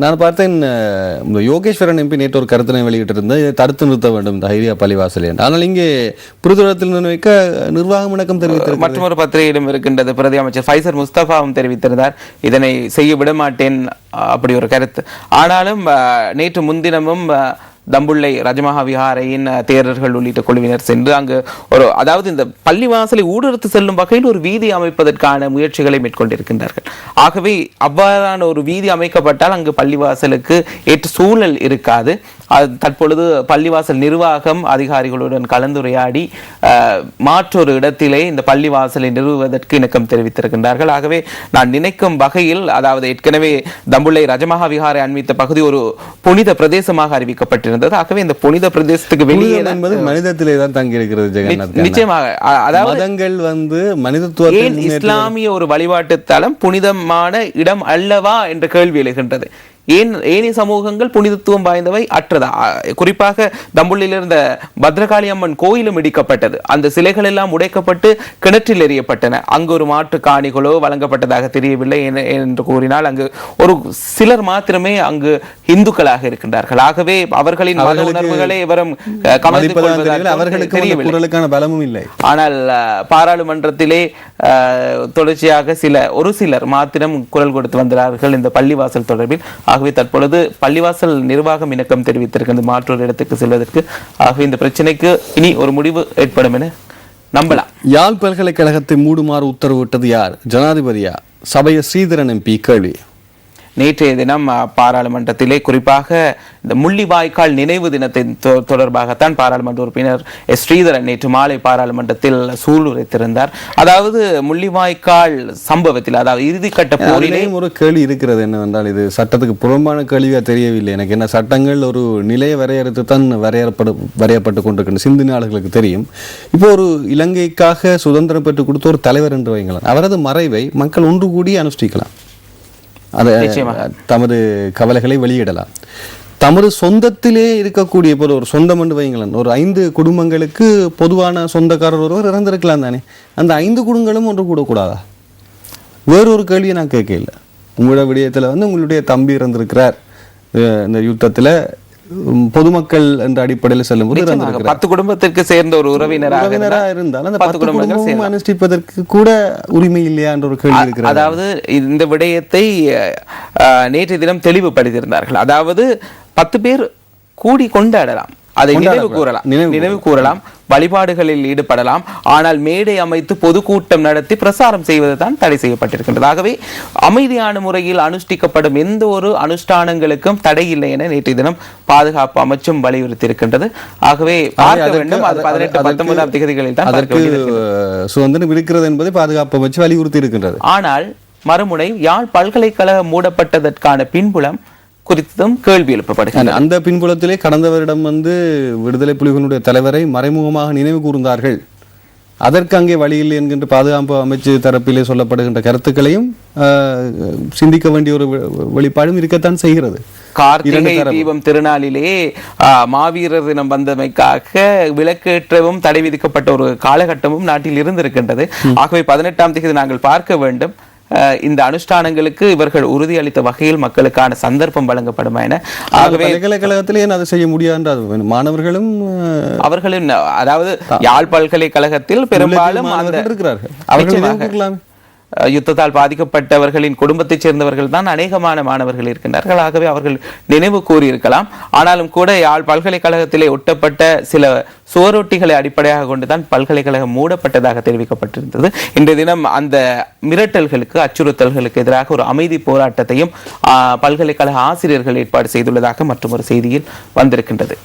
நான் பார்த்தேன், யோகேஸ்வரன் எம்பி நேற்று ஒரு கருத்தினை வெளியிட்டிருந்தேன், இதை தடுத்து நிறுத்த வேண்டும் இந்த ஹைரியா பள்ளிவாசல் என்று. ஆனால் இங்கே புரிதொடத்தில் நிர்ணயிக்க நிர்வாகம் இணக்கம் தெரிவித்தது. மற்றொரு பத்திரிகையிலும் இருக்கின்றது. பிரதி அமைச்சர் ஃபைசர் முஸ்தபாவும் தெரிவித்திருந்தார், இதனை செய்ய விட மாட்டேன் அப்படி ஒரு கருத்து. ஆனாலும் நேற்று முன்தினமும் தம்புள்ளை ரஜமஹா விஹாரையின் தேரர்கள் உள்ளிட்ட குழுவினர் சென்று அங்கு அதாவது இந்த பள்ளிவாசலை ஊடறுத்து செல்லும் வகையில் ஒரு வீதி அமைப்பதற்கான முயற்சிகளை மேற்கொண்டிருக்கின்றார்கள். ஆகவே அவ்வாறான ஒரு வீதி அமைக்கப்பட்டால் அங்கு பள்ளிவாசலுக்கு ஏற்ற சூழல் இருக்காது. தற்பொழுது பள்ளிவாசல் நிர்வாகம் அதிகாரிகளுடன் கலந்துரையாடி மாற்றொரு இடத்திலே இந்த பள்ளிவாசலை நிறுவுவதற்கு இணக்கம் தெரிவித்திருக்கின்றார்கள். ஆகவே நான் நினைக்கும் வகையில், அதாவது ஏற்கனவே தம்புள்ளை ரஜமஹா விஹாரை அண்மித்த பகுதி ஒரு புனித பிரதேசமாக அறிவிக்கப்பட்டிருந்தது. ஆகவே இந்த புனித பிரதேசத்துக்கு வெளியே என்பது மனிதத்திலே தான் தங்கி இருக்கிறது. நிச்சயமாக, அதாவது மதங்கள் மனிதத்துவ இஸ்லாமிய ஒரு வழிபாட்டு தலம் புனிதமான இடம் அல்லவா என்ற கேள்வி எழுகின்றது. ஏனைய சமூகங்கள் புனிதத்துவம் வாய்ந்தவை அற்றதா? குறிப்பாக தம்புள்ளில் இருந்த பத்ரகாளி அம்மன் கோயிலும் இடிக்கப்பட்டது. அந்த சிலைகள் எல்லாம் உடைக்கப்பட்டு கிணற்றில் எறியப்பட்டன. அங்கு ஒரு மாற்று காணிகளோ வழங்கப்பட்டதாக தெரியவில்லை என்று கூறினால் அங்கு ஒரு சிலர் மாத்திரமே அங்கு இந்துக்களாக இருக்கின்றார்கள். ஆகவே அவர்களின் மத உணர்வுகளை எவரும் அவர்களுக்கு பலமும் இல்லை. ஆனால் பாராளுமன்றத்திலே தொடர்ச்சியாக ஒரு சிலர் மாத்திரம் குரல் கொடுத்து வந்தார்கள் இந்த பள்ளிவாசல் தொடர்பில். ஆகவே தற்பொழுது பள்ளிவாசல் நிர்வாகம் இணக்கம் தெரிவித்திருக்கிறது மாற்றொரு இடத்துக்கு செல்வதற்கு. ஆகவே இந்த பிரச்சனைக்கு இனி ஒரு முடிவு ஏற்படும் என நம்பலாம். யாழ் பல்கலைக்கழகத்தை மூடுமாறு உத்தரவிட்டது யார்? ஜனாதிபதியா? சபைய ஸ்ரீதரன் எம்பி கேள்வி. நேற்றைய தினம் பாராளுமன்றத்திலே குறிப்பாக இந்த முள்ளிவாய்க்கால் நினைவு தினத்தை தொடர்பாகத்தான் பாராளுமன்ற உறுப்பினர் ஸ்ரீதரன் நேற்று மாலை பாராளுமன்றத்தில் சூளுரைத்திருந்தார். அதாவது முள்ளிவாய்க்கால் சம்பவத்தில், அதாவது இறுதிக்கட்ட போரிலே ஒரு கேள்வி இருக்கிறது என்னவென்றால், இது சட்டத்துக்கு புறம்பான கேள்வியா தெரியவில்லை எனக்கு. என்ன சட்டங்கள் ஒரு நிலையை வரையறுத்து தான் வரையப்பட்டு கொண்டிருக்கின்ற சிந்து நாடுகளுக்கு தெரியும். இப்போ ஒரு இலங்கைக்காக சுதந்திரம் பெற்றுக் கொடுத்த ஒரு தலைவர் என்று வைங்களேன், அவரது மறைவை மக்கள் ஒன்று கூடி அனுஷ்டிக்கலாம், தமது கவலைகளை வெளியிடலாம். தமது சொந்தத்திலே இருக்கக்கூடிய இப்போ ஒரு சொந்தம் என்று வைங்களேன், ஒரு 5 குடும்பங்களுக்கு பொதுவான சொந்தக்காரர் ஒருவர் இறந்திருக்கலாம் தானே, அந்த 5 குடும்பங்களும் ஒன்று கூட கூடாதா? வேறொரு கேள்வியை நான் கேட்கல. உங்களோட விடயத்தில் உங்களுடைய தம்பி இறந்திருக்கிறார் இந்த யுத்தத்தில், பொதுமக்கள் என்ற அடிப்படையில் செல்லும் போது 10 குடும்பத்திற்கு சேர்ந்த ஒரு உறவினராக இருந்தால் அந்த 10 குடும்பமும் அனுஷ்டிப்பதற்கு கூட உரிமை இல்லையா என்ற ஒரு கேள்வி இருக்கிறது. அதாவது இந்த விடயத்தை நேற்றைய தினம் தெளிவுபடுத்தியிருந்தார்கள். அதாவது 10 பேர் கூடி கொண்டாடலாம், அதை நினைவு கூறலாம், வழிபாடுகளில் ஈடுபடலாம். ஆனால் மேடை அமைத்து பொதுக்கூட்டம் நடத்தி பிரசாரம் செய்வது தான் தடை செய்யப்பட்டிருக்கின்றது. ஆகவே அமைதியான முறையில் அனுஷ்டிக்கப்படும் எந்த ஒரு அனுஷ்டானங்களுக்கும் தடை இல்லை என நேற்றைய தினம் பாதுகாப்பு அமைச்சும் வலியுறுத்தி இருக்கின்றது. ஆகவே பார்க்க வேண்டும், அது 18-19 தேதிகளில் தான் சுதந்திரம் இருக்கிறது என்பதை பாதுகாப்பு அமைச்சு வலியுறுத்தி இருக்கின்றது. ஆனால் மறுமுனை யாழ் பல்கலைக்கழகம் மூடப்பட்டதற்கான பின்புலம் குறித்தும் கேள்வி எழுப்பப்படுகிறது. அந்த பின்புலத்திலே கடந்த வருடம் விடுதலை புலிகளுடைய தலைவரை மறைமுகமாக நினைவு கூர்ந்தார்கள். அதற்கு அங்கே வழியில் என்கின்ற பாதுகாப்பு அமைச்சு தரப்பிலே சொல்லப்படுகின்ற கருத்துக்களையும் சிந்திக்க வேண்டிய ஒரு வெளிப்பாடும் இருக்கத்தான் செய்கிறது. கார்த்திகை தீபம் திருநாளிலே மாவீரர் தினம் வந்தமைக்காக விளக்கேற்றவும் தடை விதிக்கப்பட்ட ஒரு காலகட்டமும் நாட்டில் இருந்திருக்கின்றது. ஆகவே 18ஆம் தேதி நாங்கள் பார்க்க வேண்டும் இந்த அனுஷ்டானங்களுக்கு இவர்கள் உறுதியளித்த வகையில் மக்களுக்கான சந்தர்ப்பம் வழங்கப்படுமா என. ஆகவே பல்கலைக்கழகத்திலே அதை செய்ய முடியாது. மாணவர்களும் அவர்களும் அதாவது யாழ் பல்கலைக்கழகத்தில் பெரும்பாலும் இருக்கிறார்கள். யுத்தத்தால் பாதிக்கப்பட்டவர்களின் குடும்பத்தைச் சேர்ந்தவர்கள் தான் அநேகமான மாணவர்கள் இருக்கின்றார்கள். ஆகவே அவர்கள் நினைவு கூறியிருக்கலாம். ஆனாலும் கூட யாழ் பல்கலைக்கழகத்திலே ஒட்டப்பட்ட சில சுவரொட்டிகளை அடிப்படையாக கொண்டுதான் பல்கலைக்கழகம் மூடப்பட்டதாக தெரிவிக்கப்பட்டிருந்தது. இன்றைய தினம் அந்த மிரட்டல்களுக்கு அச்சுறுத்தல்களுக்கு எதிராக ஒரு அமைதி போராட்டத்தையும் பல்கலைக்கழக ஆசிரியர்கள் ஏற்பாடு செய்துள்ளதாக மற்றும் ஒரு செய்தியில் வந்திருக்கின்றது.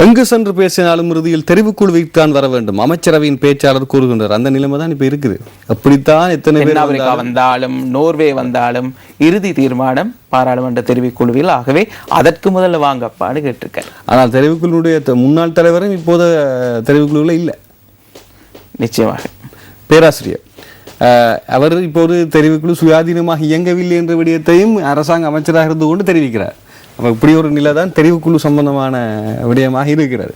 எங்கு சென்று பேசினாலும் இறுதியில் தெரிவுக்குழுவைத்தான் வர வேண்டும், அமைச்சரவையின் பேச்சாளர் கூறுகின்றார். அந்த நிலைமை தான் இப்ப இருக்குது. அப்படித்தான் எத்தனை பேர் அமெரிக்கா வந்தாலும் நோர்வே வந்தாலும் இறுதி தீர்மானம் பாராளுமன்ற தெரிவுக்குழுவில். ஆகவே அதற்கு முதல்ல வாங்கப்பான்னு கேட்டிருக்கேன். ஆனால் தெரிவுக்குழுடைய முன்னாள் தலைவரும் இப்போது தெரிவுக்குழுவில் இல்லை. நிச்சயமாக பேராசிரியர் அவர் இப்போது தெரிவுக்குழு சுயாதீனமாக இயங்கவில்லை என்ற விடயத்தையும் அரசாங்க அமைச்சராக இருந்து கொண்டு தெரிவிக்கிறார். அப்போ இப்படி ஒரு நிலை தான் தெரிவுக்குழு சம்பந்தமான விடயமாக இருக்கிறது.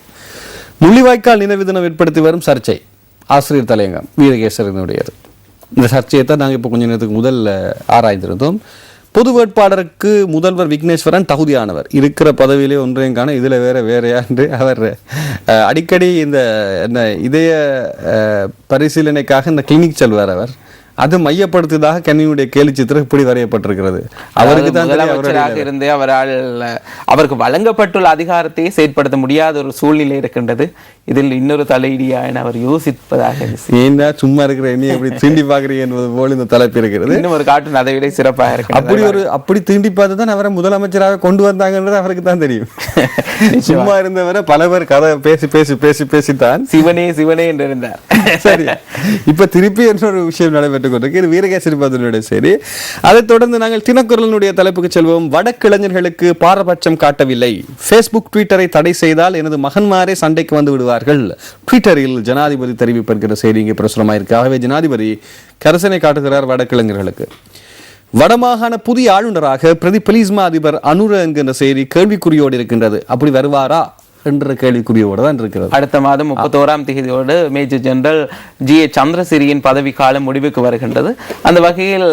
முள்ளிவாய்க்கால் நினைவு தினம் ஏற்படுத்தி வரும் சர்ச்சை ஆசிரியர் தலையங்கம் வீரகேசரனுடையது. இந்த சர்ச்சையை தான் நாங்கள் இப்போ கொஞ்ச நேரத்துக்கு முதல்ல ஆராய்ந்திருந்தோம். பொது வேட்பாளருக்கு முதல்வர் விக்னேஸ்வரன் தகுதியானவர், இருக்கிற பதவியிலே ஒன்றையும் காண, இதில் வேறையா என்று அவர் அடிக்கடி இந்த இதய பரிசீலனைக்காக இந்த கிளினிக் செல்வார். அவர் அது மையப்படுத்தியதாக கண்ணியுடைய கேலி சித்திரம் இப்படி வரையப்பட்டிருக்கிறது. அவருக்கு தான் இருந்து அவருக்கு வழங்கப்பட்டுள்ள அதிகாரத்தை செயற்படுத்த முடியாத ஒரு சூழ்நிலை இருக்கின்றது. இதில் இன்னொரு தலையீடியா என அவர் யோசிப்பதாக. ஏன்னா சும்மா இருக்கிற என்னை எப்படி தீண்டி பாக்குறீங்க என்பது போல் இந்த தலைப்பு இருக்கிறது. இன்னும் ஒரு காட்டு அதை விட சிறப்பாக இருக்கு. அப்படி தீண்டி பார்த்து தான் அவரை முதலமைச்சராக கொண்டு வந்தாங்கன்றது அவருக்கு தான் தெரியும். சும்மா இருந்தவரை பல பேர் கதை பேசி பேசி பேசி பேசித்தான் சிவனே சிவனே என்று இருந்தார். சரி, இப்ப திருப்பி இன்னொரு விஷயம் நடைபெற்றுக் கொண்டிருக்கு. வீரகேசரி பதிலுடைய சரி. அதைத் தொடர்ந்து நாங்கள் தினக்குரலினுடைய தலைப்புக்கு செல்வோம். வடக்கு இளைஞர்களுக்கு பாரபட்சம் காட்டவில்லை, பேஸ்புக் ட்விட்டரை தடை செய்தால் எனது மகன்மாரே சண்டைக்கு வந்து விடுவார்கள், ட்விட்டரில் ஜனாதிபதி தெரிவிப்பென்கிற செய்தி இங்கே பிரசுரமாயிருக்கு. ஆகவே ஜனாதிபதி கரிசனை காட்டுகிறார் வடகிழங்கர்களுக்கு. வடமாகாண புதிய ஆளுநராக பிரதிபலிஸ்மா அதிபர் அனுர என்கின்ற செய்தி கேள்விக்குறியோடு இருக்கின்றது. அப்படி வருவாரா என்ற கேள்விக்குறியோடு தான் இருக்கிறது. அடுத்த மாதம் 31ஆம் தேதியோடு மேஜர் ஜெனரல் G.A. சந்திரசிறியின் பதவி காலம் முடிவுக்கு வருகின்றது. அந்த வகையில்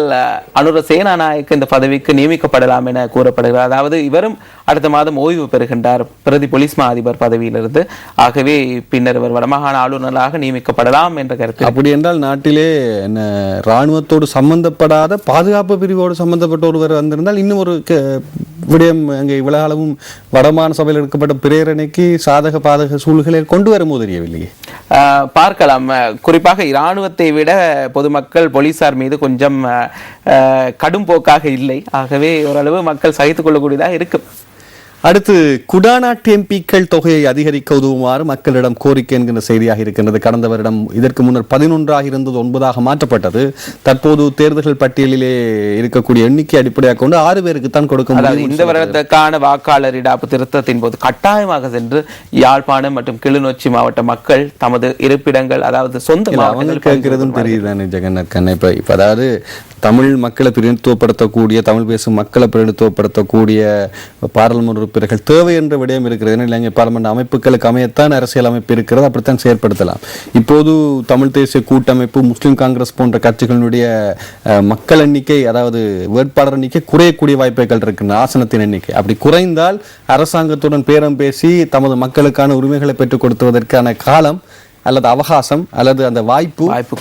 அனுர சேனாநாயக்க இந்த பதவிக்கு நியமிக்கப்படலாம் என கூறப்படுகிறது. அதாவது இவரும் அடுத்த மாதம் ஓய்வு பெறுகின்றார் பிரதி பொலிஸ்மா அதிபர் பதவியிலிருந்து. ஆகவே பின்னர் இவர் வடமாகாண ஆளுநராக நியமிக்கப்படலாம் என்ற கருத்து. அப்படி என்றால் நாட்டிலே இராணுவத்தோடு சம்பந்தப்படாத பாதுகாப்பு பிரிவோடு சம்பந்தப்பட்ட ஒருவர் வந்திருந்தால் இன்னும் ஒரு விடயம் அங்கே இவ்வளவு அளவும் வடமாகாண சபையில் எடுக்கப்பட்ட பிரேரணைக்கு சாதக பாதக சூழ்நிலையை கொண்டு வரும்போது தெரியவில்லையே. பார்க்கலாம். குறிப்பாக இராணுவத்தை விட பொதுமக்கள் போலீசார் மீது கொஞ்சம் கடும் போக்காக இல்லை. ஆகவே ஓரளவு மக்கள் சகித்துக் கொள்ளக்கூடியதாக இருக்கும். அடுத்து குடாநாட்டு எம்பிக்கள் தொகையை அதிகரிக்க உதவுமாறு மக்களிடம் கோரிக்கை என்கிற செய்தியாக இருக்கின்றது. கடந்த வருடம் இதற்கு முன்னர் 11 இருந்தது 9 மாற்றப்பட்டது. தற்போது தேர்தல்கள் பட்டியலிலே இருக்கக்கூடிய எண்ணிக்கை அடிப்படையாக கொண்டு 6 பேருக்கு தான் கொடுக்க முடியும். இந்த வருடத்துக்கான வாக்காளர் இடாப்பு திருத்தத்தின் போது கட்டாயமாக சென்று யாழ்ப்பாணம் மற்றும் கிளிநொச்சி மாவட்ட மக்கள் தமது இருப்பிடங்கள், அதாவது சொந்த அவங்க கேட்கிறதும் தெரியுதானே ஜெகநாத் கண்ணா. இப்ப அதாவது தமிழ் மக்களை பிரதிநிதித்துவப்படுத்தக்கூடிய, தமிழ் பேசும் மக்களை பிரதிநிதித்துவப்படுத்தக்கூடிய பாராளுமன்ற உறுப்பினர்கள் தேவை என்ற விடயம் இருக்கிறது. ஏன்னா இலங்கை பாராளுமன்ற அமைப்புகளுக்கு அமையத்தான் அரசியல் அமைப்பு இருக்கிறது, அப்படித்தான் செயற்படுத்தலாம். இப்போது தமிழ் தேசிய கூட்டமைப்பு, முஸ்லிம் காங்கிரஸ் போன்ற கட்சிகளுடைய மக்கள் எண்ணிக்கை, அதாவது வேட்பாளர் எண்ணிக்கை குறையக்கூடிய வாய்ப்புகள் இருக்கின்றன. ஆசனத்தின் எண்ணிக்கை அப்படி குறைந்தால் அரசாங்கத்துடன் பேரம் பேசி தமது மக்களுக்கான உரிமைகளை பெற்றுக் கொடுத்துவதற்கான காலம் அல்லது அவகாசம் அல்லது அந்த வாய்ப்பு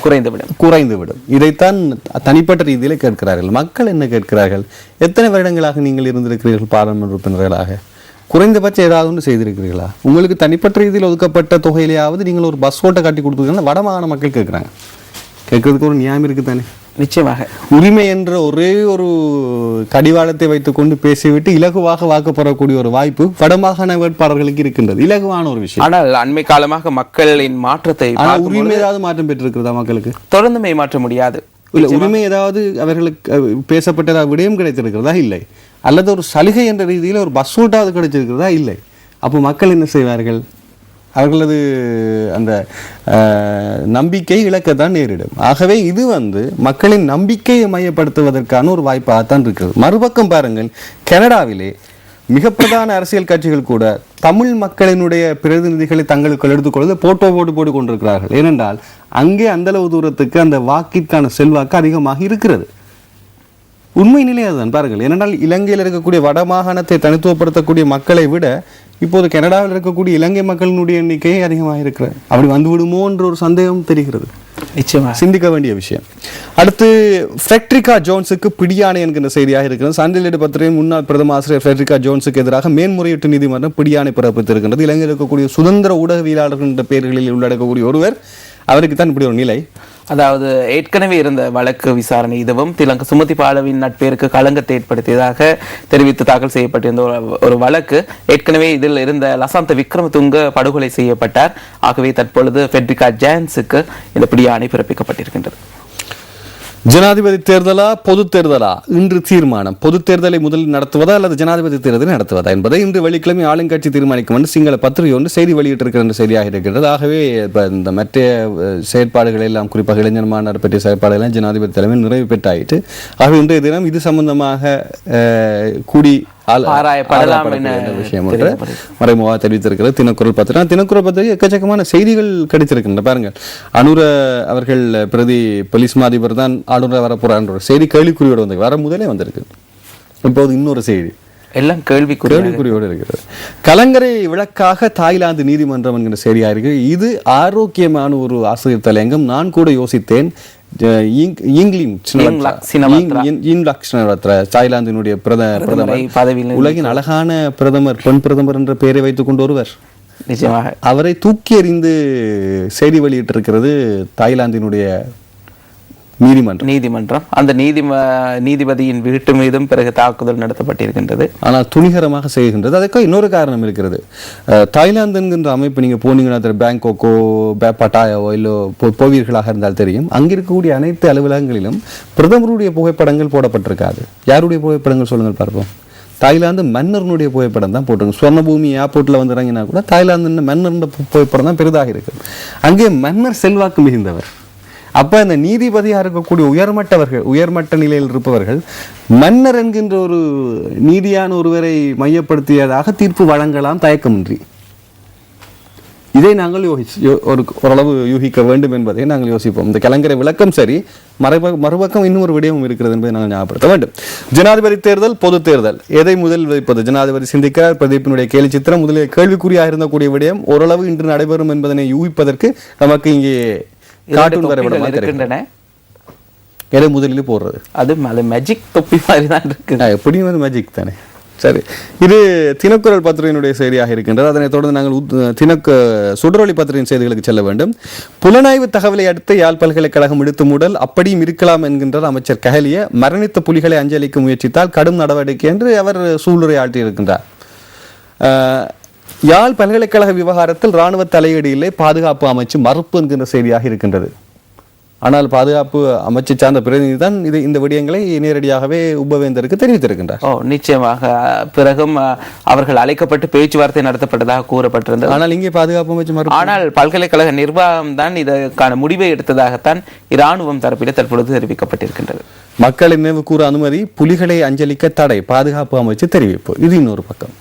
குறைந்துவிடும். இதைத்தான் தனிப்பட்ட ரீதியில கேட்கிறார்கள். மக்கள் என்ன கேட்கிறார்கள்? எத்தனை வருடங்களாக நீங்கள் இருந்திருக்கிறீர்கள் பாராளுமன்ற உறுப்பினர்களாக? குறைந்தபட்சம் ஏதாவது ஒன்று செய்திருக்கிறீர்களா? உங்களுக்கு தனிப்பட்ட ரீதியில் ஒதுக்கப்பட்ட தொகையிலேயாவது நீங்கள் ஒரு பஸ் ஓட்டை காட்டி கொடுத்துருக்கீங்கன்னா வடமாகாண மக்கள் கேட்குறாங்க. கேட்கறதுக்கு ஒரு நியாயம் இருக்குதானே? நிச்சயமாக. உரிமை என்ற ஒரே ஒரு கடிவாளத்தை வைத்துக் கொண்டு பேசிவிட்டு இலகுவாக வாக்கு பெறக்கூடிய ஒரு வாய்ப்பு வடமாகாண வேட்பாளர்களுக்கு இருக்கின்றது. இலகுவான ஒரு விஷயம். ஆனால் அண்மை காலமாக மக்களின் மாற்றத்தை, உரிமை ஏதாவது மாற்றம் பெற்றிருக்கிறதா? மக்களுக்கு தொடர்ந்து மாற்ற முடியாது. இல்ல, உரிமை ஏதாவது அவர்களுக்கு பேசப்பட்டதா விடயம் கிடைத்திருக்கிறதா? இல்லை. அல்லது ஒரு சலுகை என்ற ரீதியில் ஒரு பஸ் ரூட்டாவது கிடைச்சிருக்கிறதா? இல்லை. அப்போ மக்கள் என்ன செய்வார்கள்? அவர்களது அந்த நம்பிக்கை இழக்கத்தான் நேரிடும். ஆகவே இது மக்களின் நம்பிக்கையை மையப்படுத்துவதற்கான ஒரு வாய்ப்பாகத்தான் இருக்கிறது. மறுபக்கம் பாருங்கள், கனடாவிலே மிக பிரதான அரசியல் கட்சிகள் கூட தமிழ் மக்களினுடைய பிரதிநிதிகளை தங்களுக்குள் எடுத்துக்கொள்வது போட்டு கொண்டிருக்கிறார்கள். ஏனென்றால் அங்கே அந்த அளவு தூரத்துக்கு அந்த வாக்கிற்கான செல்வாக்கு அதிகமாக இருக்கிறது. உண்மை நிலை அதுதான் பாருங்கள். ஏனென்றால் இலங்கையில் இருக்கக்கூடிய வடமாகாணத்தை தனித்துவப்படுத்தக்கூடிய மக்களை விட இப்போது கனடாவில் இருக்கக்கூடிய இலங்கை மக்களினுடைய எண்ணிக்கை அதிகமாக இருக்கிறது. அப்படி வந்து விடுமோ என்ற ஒரு சந்தேகம் தெரிகிறது. நிச்சயமாக சிந்திக்க வேண்டிய விஷயம். அடுத்து ஃப்ரெட்ரிகா ஜோன்ஸுக்கு பிடியாணை என்கின்ற செய்தியாக இருக்கிறது. சண்டே பத்திரிகையின் முன்னாள் பிரதம ஆசிரியர் ஃப்ரெட்ரிகா ஜோன்ஸுக்கு எதிராக மேன்முறையீட்டு நீதிமன்றம் பிடியாணை பிறப்பித்திருக்கின்றது. இலங்கையில் இருக்கக்கூடிய சுதந்திர ஊடகவியலாளர்கள் என்ற பெயர்களில் உள்ளடக்கக்கூடிய ஒருவர், அவருக்கு தான் இப்படி ஒரு நிலை. அதாவது ஏற்கனவே இருந்த வழக்கு விசாரணை இதுவும் திலங்க சுமதி பாலவின் நட்பேருக்கு களங்கத்தை ஏற்படுத்தியதாக தெரிவித்து தாக்கல் செய்யப்பட்டிருந்த ஒரு வழக்கு. ஏற்கனவே இதில் இருந்த லசாந்த விக்ரமதுங்க படுகொலை செய்யப்பட்டார். ஆகவே தற்பொழுது ஃப்ரெட்ரிகா ஜான்ஸுக்கு இந்த பிடியாணை பிறப்பிக்கப்பட்டிருக்கின்றது. ஜனாதிபதி தேர்தலா பொது தேர்தலா இன்று தீர்மானம். பொது தேர்தலை முதலில் நடத்துவதா அல்லது ஜனாதிபதி தேர்தலை நடத்துவதா என்பதை இன்று வெள்ளிக்கிழமை ஆளுங்கட்சி தீர்மானிக்கும் என்று சிங்கள பத்திரிகை ஒன்று செய்தி வெளியிட்டிருக்கிற செய்தியாக இருக்கிறது. ஆகவே இந்த மற்ற செயற்பாடுகள் எல்லாம், குறிப்பாக இளைஞர் மாநாடு பற்றிய செயற்பாடுகள் ஜனாதிபதி தலைமையில் நிறைவு பெற்றாயிற்று. ஆகவே இன்றைய தினம் இது சம்பந்தமாக கூடி விஷயம் மறைமுகமாக தெரிவித்திருக்கிறது தினக்குரல் பத்திரிகை. தினக்குரல் பத்திரிகை எக்கச்சக்கமான செய்திகள் கிடைத்திருக்கின்றன. பாருங்கள், அனுர அவர்கள் பிரதி போலீஸ் மாதிபர் தான் ஆளுநர் வரப்போறார் செய்தி கேள்விக்குறியோடு வந்து வர முதலே வந்திருக்கு. இப்போது இன்னொரு செய்தி எல்லாம் கேள்விக்குறியோடு இருக்கிறது. கலங்கரை விளக்காக தாய்லாந்து நீதிமன்றம் என்கிற செய்தியாக இருக்கு. இது ஆரோக்கியமான ஒரு ஆசிரியர் தலையங்கம். நான் கூட யோசித்தேன், தாய்லாந்தினுடைய பிரதமர், உலகின் அழகான பிரதமர், பெண் பிரதமர் என்ற பெயரை வைத்துக் கொண்டு ஒருவர், நிச்சயமாக அவரை தூக்கி எறிந்து செய்தி வெளியிட்டிருக்கிறது தாய்லாந்தினுடைய நீதிமன்றம். அந்த நீதிபதியின் வீட்டு மீதும் பிறகு தாக்குதல் நடத்தப்பட்டிருக்கின்றது. ஆனால் துணிகரமாக செய்கின்றது. அதுக்கு இன்னொரு காரணம் இருக்கிறது. தாய்லாந்து என்கின்ற அமைப்பு நீங்க போனீங்கன்னா பேங்காக்கோ பட்டாயாவோ இல்லை போவீர்களாக இருந்தால் தெரியும், அங்கே இருக்கக்கூடிய அனைத்து அலுவலகங்களிலும் பிரதமருடைய புகைப்படங்கள் போடப்பட்டிருக்காது. யாருடைய புகைப்படங்கள் சொல்லுங்கள் பார்ப்போம். தாய்லாந்து மன்னருடைய புகைப்படம் தான் போட்டிருக்கு. சுவர்ணபூமி ஏர்போர்ட்ல வந்து இறங்கினா கூட தாய்லாந்து மன்னர் புகைப்படம் தான் பெரிதாக இருக்கு. அங்கே மன்னர் செல்வாக்கு மிகுந்தவர். அப்ப அந்த நீதிபதியாக இருக்கக்கூடிய உயர்மட்ட நிலையில் இருப்பவர்கள் மன்னர் என்கின்ற ஒரு நீதியான ஒருவரை மையப்படுத்தியதாக தீர்ப்பு வழங்கலாம் தயக்கமின்றி. இதை நாங்கள் ஓரளவு யூகிக்க வேண்டும் என்பதை நாங்கள் யோசிப்போம். இந்த கலங்கரை விளக்கம் சரி, மறுபக்கம் இன்னும் ஒரு விடயமும் இருக்கிறது என்பதை நாங்கள் ஞாபகப்படுத்த வேண்டும். ஜனாதிபதி தேர்தல், பொது தேர்தல், எதை முதலில் வைப்பது? ஜனாதிபதி சிந்திக்கிறார். பிரதீப்பினுடைய கேலி சித்திரம் முதலில் கேள்விக்குறியாக இருந்தக்கூடிய விடயம் ஓரளவு இன்று நடைபெறும் என்பதனை யூகிப்பதற்கு நமக்கு இங்கே கார்ட்டூன் வரைபடமாக இருக்கின்றன. எதை முதலில் போடுறது? அது மேஜிக் தொப்பி மாதிரி தான் இருக்கு. எப்படியும் அது மேஜிக் தானே. சரி, இது தினக்குரல் பத்திரிகையினுடைய செய்தியாக இருக்கின்றது. அதனைத் தொடர்ந்து நாங்கள் சுடரொளி பத்திரிகையின் செய்திகளுக்கு செல்ல வேண்டும். புலனாய்வு தகவலை அடுத்து யாழ் பல்கலைக்கழகம் இழுத்து மூடல், அப்படியும் இருக்கலாம் என்கின்றார் அமைச்சர் கஹலிய. மரணித்த புலிகளை அஞ்சலிக்க முயற்சித்தால் கடும் நடவடிக்கை என்று அவர் சூளுரை ஆட்டியிருக்கின்றார். யாழ் பல்கலைக்கழக விவகாரத்தில் இராணுவ தலையீடு இல்லை, பாதுகாப்பு அமைச்சு மறுப்பு என்கின்ற செய்தியாக இருக்கின்றது. ஆனால் பாதுகாப்பு அமைச்சு சார்ந்த பிரதிநிதி தான் இந்த விடயங்களை நேரடியாகவே உபவேந்தருக்கு தெரிவித்திருக்கின்றார். நிச்சயமாக பிறகும் அவர்கள் அழைக்கப்பட்டு பேச்சுவார்த்தை நடத்தப்பட்டதாக கூறப்பட்டிருந்தது. ஆனால் இங்கே பாதுகாப்பு அமைச்சு மறுப்பு. ஆனால் பல்கலைக்கழக நிர்வாகம் தான் இதற்கான முடிவை எடுத்ததாகத்தான் இராணுவம் தரப்பில் தற்பொழுது தெரிவிக்கப்பட்டிருக்கின்றது. மக்களை நினைவு கூற அனுமதி, புலிகளை அஞ்சலிக்க தடை, பாதுகாப்பு அமைச்சு தெரிவிப்பு. இது இன்னொரு பக்கம்.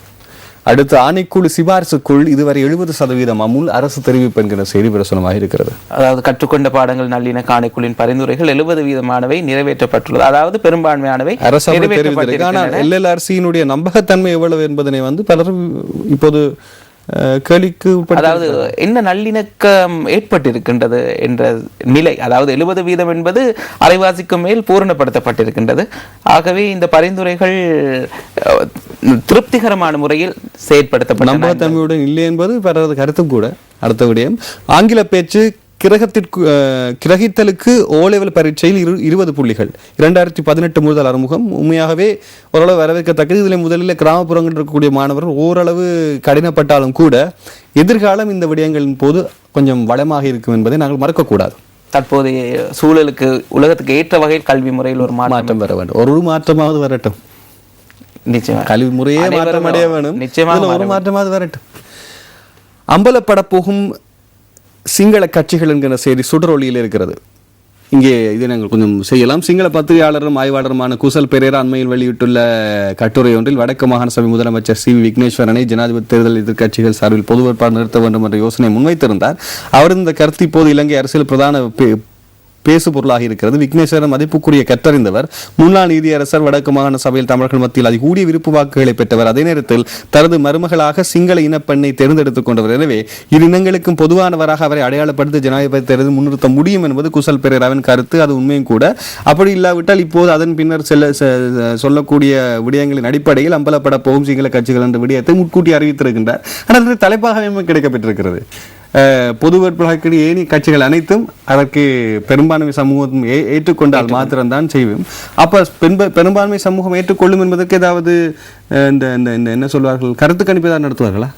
அடுத்து ஆணைக்குழு சிபாரிசுக்குள் இதுவரை 70% அமுல் அரசு தெரிவிப்பு என்கிற செய்தி பிரசுரமாக இருக்கிறது. அதாவது கற்றுக்கொண்ட பாடங்கள் நல்லிணக்க ஆணைக்குழுவின் பரிந்துரைகள் 70%மானவை நிறைவேற்றப்பட்டுள்ளது. அதாவது பெரும்பான்மையானவை நிறைவேற்றப்பட்டிருக்கிறது. ஆனால் எல்எல்ஆர்சியினுடைய நம்பகத்தன்மை எவ்வளவு என்பதனை பலரும் இப்போது கேள்விக்கு, அதாவது என்ன நல்லிணக்கம் ஏற்பட்டிருக்கின்றது என்ற நிலை, அதாவது 70% என்பது அரைவாசிக்கு மேல் பூரணப்படுத்தப்பட்டிருக்கின்றது. ஆகவே இந்த பரிந்துரைகள் திருப்திகரமான முறையில் செயற்படுத்தப்பட்ட நம்பகத்தன்மையுடன் இல்லை என்பது பலரது கருத்தும் கூட. அடுத்த விடயம், ஆங்கில பேச்சு கிரகித்தலுக்கு ஓலெவல் பரீட்சையில் 20 புள்ளிகள் 2018 முதல் அறிமுகம். உண்மையாகவே ஓரளவு வரவேற்கத்தக்கது. இதில் முதலில் கிராமப்புறங்களில் இருக்கக்கூடிய மாணவர்கள் ஓரளவு கடினப்பட்டாலும் கூட எதிர்காலம் இந்த விடயங்களின் போது கொஞ்சம் வளமாக இருக்கும் என்பதை நாங்கள் மறக்கக்கூடாது. தற்போதைய சூழலுக்கு உலகத்துக்கு ஏற்ற வகையில் கல்வி முறையில் ஒரு மாற்றம் வர வேண்டும். ஒரு மாற்றமாவது வரட்டும். நிச்சயமாக கல்வி முறையே மாற்றம் அடைய வேணும். நிச்சயமாக ஒரு மாற்றமாவது வரட்டும். அம்பலப்பட போகும் சிங்கள கட்சிகள் என்கிற செய்தி சுடரொளியில் இருக்கிறது. இங்கே இதை நாங்கள் கொஞ்சம் செய்யலாம். சிங்கள பத்திரிகையாளரும் ஆய்வாளருமான குசல் பெரேரா அண்மையில் வெளியிட்டுள்ள கட்டுரை ஒன்றில் வடக்கு மாகாண சபை முதலமைச்சர் சி விக்னேஸ்வரனை ஜனாதிபதி தேர்தல் எதிர்க்கட்சிகள் சார்பில் பொது வேட்பாளர் நிறுத்த வேண்டும் என்ற யோசனை முன்வைத்திருந்தார். அவர் இந்த கருத்து இப்போது இலங்கை அரசியல் பிரதான பேசு பொருளாக இருக்கிறது. விக்னேஸ்வரன் மதிப்புக்குரிய கற்றறிந்தவர், முன்னாள் நீதியரசர், வடக்கு மாகாண சபையில் தமிழர்கள் மத்தியில் அதிகூடிய விருப்பு வாக்குகளை பெற்றவர். அதே நேரத்தில் தனது மருமகளாக சிங்கள இனப்பெண்ணை தேர்ந்தெடுத்துக் கொண்டவர். எனவே இரு இனங்களுக்கும் பொதுவானவராக அவரை அடையாளப்படுத்தி ஜனாதிபதி தேர்தல் முன்னிறுத்த முடியும் என்பது குசல் பெரேராவின் கருத்து. அது உண்மையும் கூட. அப்படி இல்லாவிட்டால் இப்போது அதன் பின்னர் சொல்லக்கூடிய விடயங்களின் அடிப்படையில் அம்பலப்பட போகும் சிங்கள கட்சிகள் என்ற விடயத்தை முன்கூட்டி அறிவித்திருக்கின்றார். ஆனால் தலைப்பாகவே கிடைக்கப்பட்டிருக்கிறது. பொது வேட்பாளர்கள் ஏனி கட்சிகள் அனைத்தும் அதற்கு பெரும்பான்மை சமூகம் ஏற்றுக்கொண்டால் மாத்திரம்தான் செய்வோம். அப்ப பெரும்பான்மை சமூகம் ஏற்றுக்கொள்ளும் என்பதற்கு ஏதாவது என்ன சொல்வார்கள், கருத்து கணிப்பு தான் நடத்துவார்களா?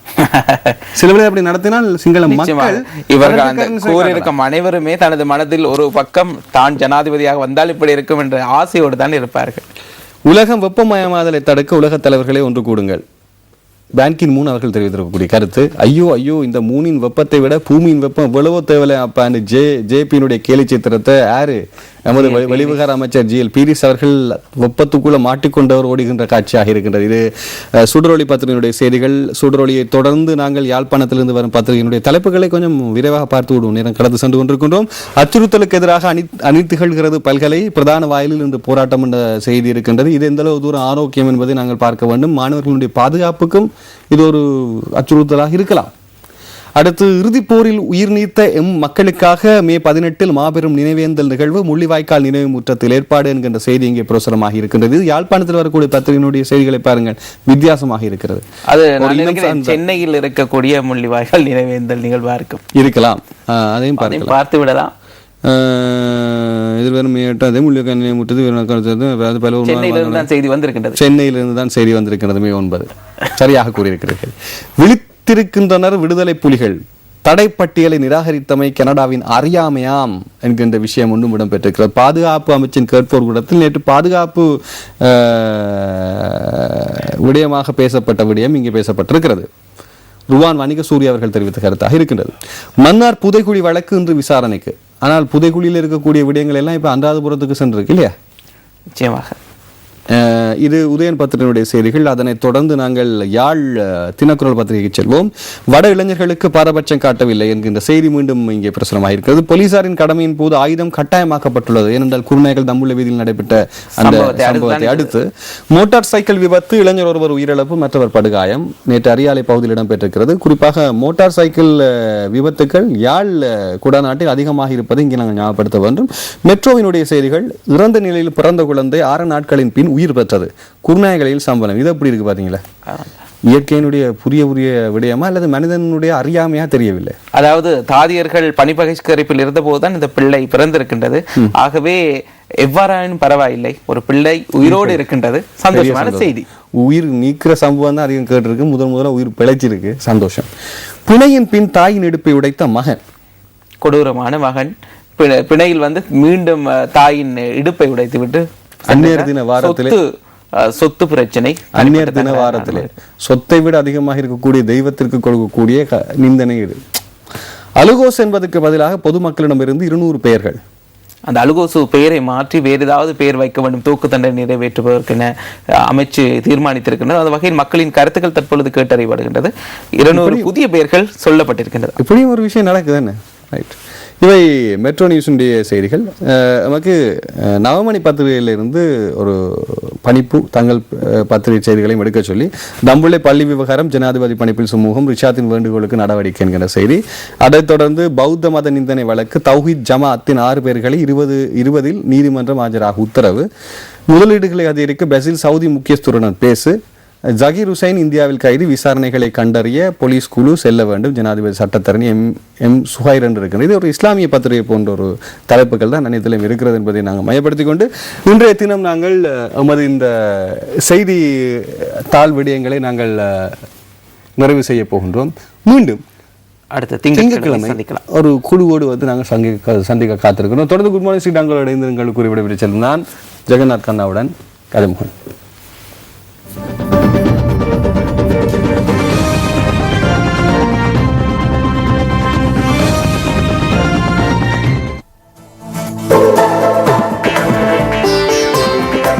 சில பேர் அப்படி நடத்தினால் சிங்கள மக்கள் இவர்கள் அனைவருமே தனது மனதில் ஒரு பக்கம் தான் ஜனாதிபதியாக வந்தால் இப்படி இருக்கும் என்ற ஆசையோடு தான் இருப்பார்கள். உலகம் வெப்பமயமாதலை தடுக்க உலக தலைவர்களே ஒன்று கூடுங்கள். பேன்கின் மூன் அவர்கள் தெரிவித்திருக்கக்கூடிய கருத்து, ஐயோ இந்த மூனின் வெப்பத்தை விட பூமியின் வெப்பம் எவ்வளவோ தேவையில்லை அப்ப அந்த ஜேபியினுடைய கேலி சித்திரத்தை யாரு நமது வெளிவிகார அமைச்சர் GL பீரிஸ் அவர்கள் வெப்பத்துக்குள்ள மாட்டிக்கொண்டவர் ஓடுகின்ற காட்சியாக இருக்கின்றது. இது சுடரொளி பத்திரிகையினுடைய செய்திகள். சுடரொளியை தொடர்ந்து நாங்கள் யாழ்ப்பாணத்திலிருந்து வரும் பத்திரிகையினுடைய தலைப்புகளை கொஞ்சம் விரைவாக பார்த்து விடுவோம். நேரம் கடந்து சென்று கொண்டிருக்கின்றோம். அச்சுறுத்தலுக்கு எதிராக அணித்துகள்கிறது பல்கலை, பிரதான வாயிலில் இன்று போராட்டம் என்ற செய்தி இருக்கின்றது. இது எந்த அளவு தூரம் ஆரோக்கியம் என்பதை நாங்கள் பார்க்க வேண்டும். மாணவர்களுடைய பாதுகாப்புக்கும் இது ஒரு அச்சுறுத்தலாக இருக்கலாம். அடுத்து, இறுதிப் போரில் உயிர் நீத்த மக்களுக்காக மே 18 மாபெரும் நினைவேந்தல் நிகழ்வு முள்ளிவாய்க்கால் நினைவு முற்றத்தில் ஏற்பாடு என்கின்ற செய்தி இங்கே பிரசுரமாக இருக்கின்றது. யாழ்ப்பாணத்தில் வரக்கூடிய பத்திரிகையினுடைய செய்திகளை பாருங்கள், வித்தியாசமாக இருக்கிறது. அது சென்னையில் இருக்கக்கூடிய முள்ளிவாய்க்கால் நினைவேந்தல் நிகழ்வா இருக்கலாம். அதையும் பார்த்து விடலாம். சென்னையிலிருந்து தான் செய்தி வந்திருக்கிறது. மே 9 சரியாக கூறியிருக்கிறீர்கள். விழித்திருக்கின்றனர் விடுதலை புலிகள், தடைப்பட்டியலை நிராகரித்தமை கனடாவின் அறியாமையாம் என்கின்ற விஷயம் ஒன்றும் இடம்பெற்றிருக்கிறது. பாதுகாப்பு அமைச்சின் கேட்போர் கூடத்தில் நேற்று பாதுகாப்பு விடயமாக பேசப்பட்ட விடயம் இங்கே பேசப்பட்டிருக்கிறது. ருவான் வணிக சூரிய அவர்கள் தெரிவித்த கருத்தாக இருக்கின்றது. மன்னார் புதைக்குழி வழக்கு இன்று விசாரணைக்கு. ஆனால் புதைக்குழியில் இருக்கக்கூடிய விடயங்கள் எல்லாம் இப்ப அனுராதபுரத்துக்கு சென்றிருக்கு இல்லையா? நிச்சயமாக. இது உதயன் பத்திரிகையுடைய செய்திகள். அதனைத் தொடர்ந்து நாங்கள் யாழ் தினக்குரல் பத்திரிகைக்கு செல்வோம். வட இளைஞர்களுக்கு பாரபட்சம் காட்டவில்லை என்கின்ற செய்தி மீண்டும் இங்கே பிரசுரமாக இருக்கிறது. போலீசாரின் கடமையின் போது ஆயுதம் கட்டாயமாக்கப்பட்டுள்ளது. ஏனென்றால் குருநாயகல் தம்புள்ள வீதியில் நடைபெற்ற அந்த சம்பவத்தை அடுத்து மோட்டார் சைக்கிள் விபத்து, இளைஞர் ஒருவர் உயிரிழப்பு, மற்றவர் படுகாயம் நேற்று அரியாலை பகுதியில் இடம்பெற்றிருக்கிறது. குறிப்பாக மோட்டார் சைக்கிள் விபத்துக்கள் யாழ் குடாநாட்டில் அதிகமாக இருப்பதை இங்கே நாங்கள் ஞாபகப்படுத்த வேண்டும். மெட்ரோவினுடைய செய்திகள், இறந்த நிலையில் பிறந்த குழந்தை 6 நாட்களின் பின் உயிர் பெற்றது, குருநாயகலில் சம்பளம். இது எப்படி இருக்கு பாத்தீங்களா? இயற்கையினுடைய புரிய விடயமா அல்லது மனிதனுடைய அறியாமையா தெரியவில்லை. அதாவது தாதியர்கள் பணி பகிஷ்கரிப்பில் இருந்த போதுதான் இந்த பிள்ளை பிறந்திருக்கின்றது. ஆகவே எவ்வாறாயினும் பரவாயில்லை, ஒரு பிள்ளை உயிரோடு இருக்கின்றது, சந்தோஷமான செய்தி. உயிர் நீக்கிற சம்பவம் தான் அதிகம் கேட்டிருக்கு. முதல்ல உயிர் பிழைச்சிருக்கு, சந்தோஷம். பிணையின் பின் தாயின் இடுப்பை உடைத்த மகன், கொடூரமான மகன் பிணையில் மீண்டும் தாயின் இடுப்பை உடைத்து விட்டு அந்நியர் தின வாரத்திலே சொத்து பிரச்சனை. அந்நியர் தின வாரத்திலே சொத்தை விட அதிகமாக இருக்கக்கூடிய தெய்வத்திற்கு கொடுக்கக்கூடிய நிந்தனை இது. அலுகோஸ் என்பதற்கு பதிலாக பொதுமக்களிடமிருந்து 200 பெயர்கள். அந்த அலுகோசு பெயரை மாற்றி வேறு ஏதாவது பெயர் வைக்க வேண்டும், தூக்கு தண்டனை நிறைவேற்றுவதற்கென அமைச்சு தீர்மானித்திருக்கின்றது. அந்த வகையில் மக்களின் கருத்துக்கள் தற்பொழுது கேட்டறியப்படுகின்றது. 200 புதிய பெயர்கள் சொல்லப்பட்டிருக்கின்றது. இப்படியும் ஒரு விஷயம் நடக்குதுன்னு. ரைட். இவை மெட்ரோ நியூஸுடைய செய்திகள். நமக்கு நவமணி பத்திரிகையிலிருந்து ஒரு பணிப்பு, தங்கள் பத்திரிகை செய்திகளையும் எடுக்க சொல்லி, தம்புள்ளை பள்ளி விவகாரம், ஜனாதிபதி பணிப்பில் சுமூகம், ரிஷாத்தின் வேண்டுகோளுக்கு நடவடிக்கை என்கிற செய்தி. அதைத் தொடர்ந்து பௌத்த மத நிந்தனை வழக்கு, தௌஹீத் ஜமாஅத்தின் 6 பேர்களை 2020 நீதிமன்றம் ஆஜராக உத்தரவு. முதலீடுகளை அதிகரிக்க பிரேசில் சவுதி முக்கியஸ்தருடன் பேசு. ஜகீர் ஹுசைன் இந்தியாவில் கைது, விசாரணைகளை கண்டறிய போலீஸ் குழு செல்ல வேண்டும், ஜனாதிபதி சட்டத்தரணி எம் சுஹைர் என்று இருக்கிறது. இது ஒரு இஸ்லாமிய பத்திரிகை போன்ற ஒரு தலைப்புகள் தான் அனைத்திலும் இருக்கிறது என்பதை நாங்கள் மையப்படுத்திக் கொண்டு இன்றைய தினம் நாங்கள் எமது இந்த செய்தி தாள் விடயங்களை நாங்கள் நிறைவு செய்ய போகின்றோம். மீண்டும் அடுத்த திங்கட்கிழமை ஒரு குழுவோடு நாங்கள் சந்திக்க காத்திருக்கிறோம். தொடர்ந்து குட் மார்னிங் ஸ்ரீ நாங்கள் இணைந்து எங்களுக்கு குறிப்பிட செல்லும். நான் ஜெகநாத் கண்ணாவுடன் கதமுகன்.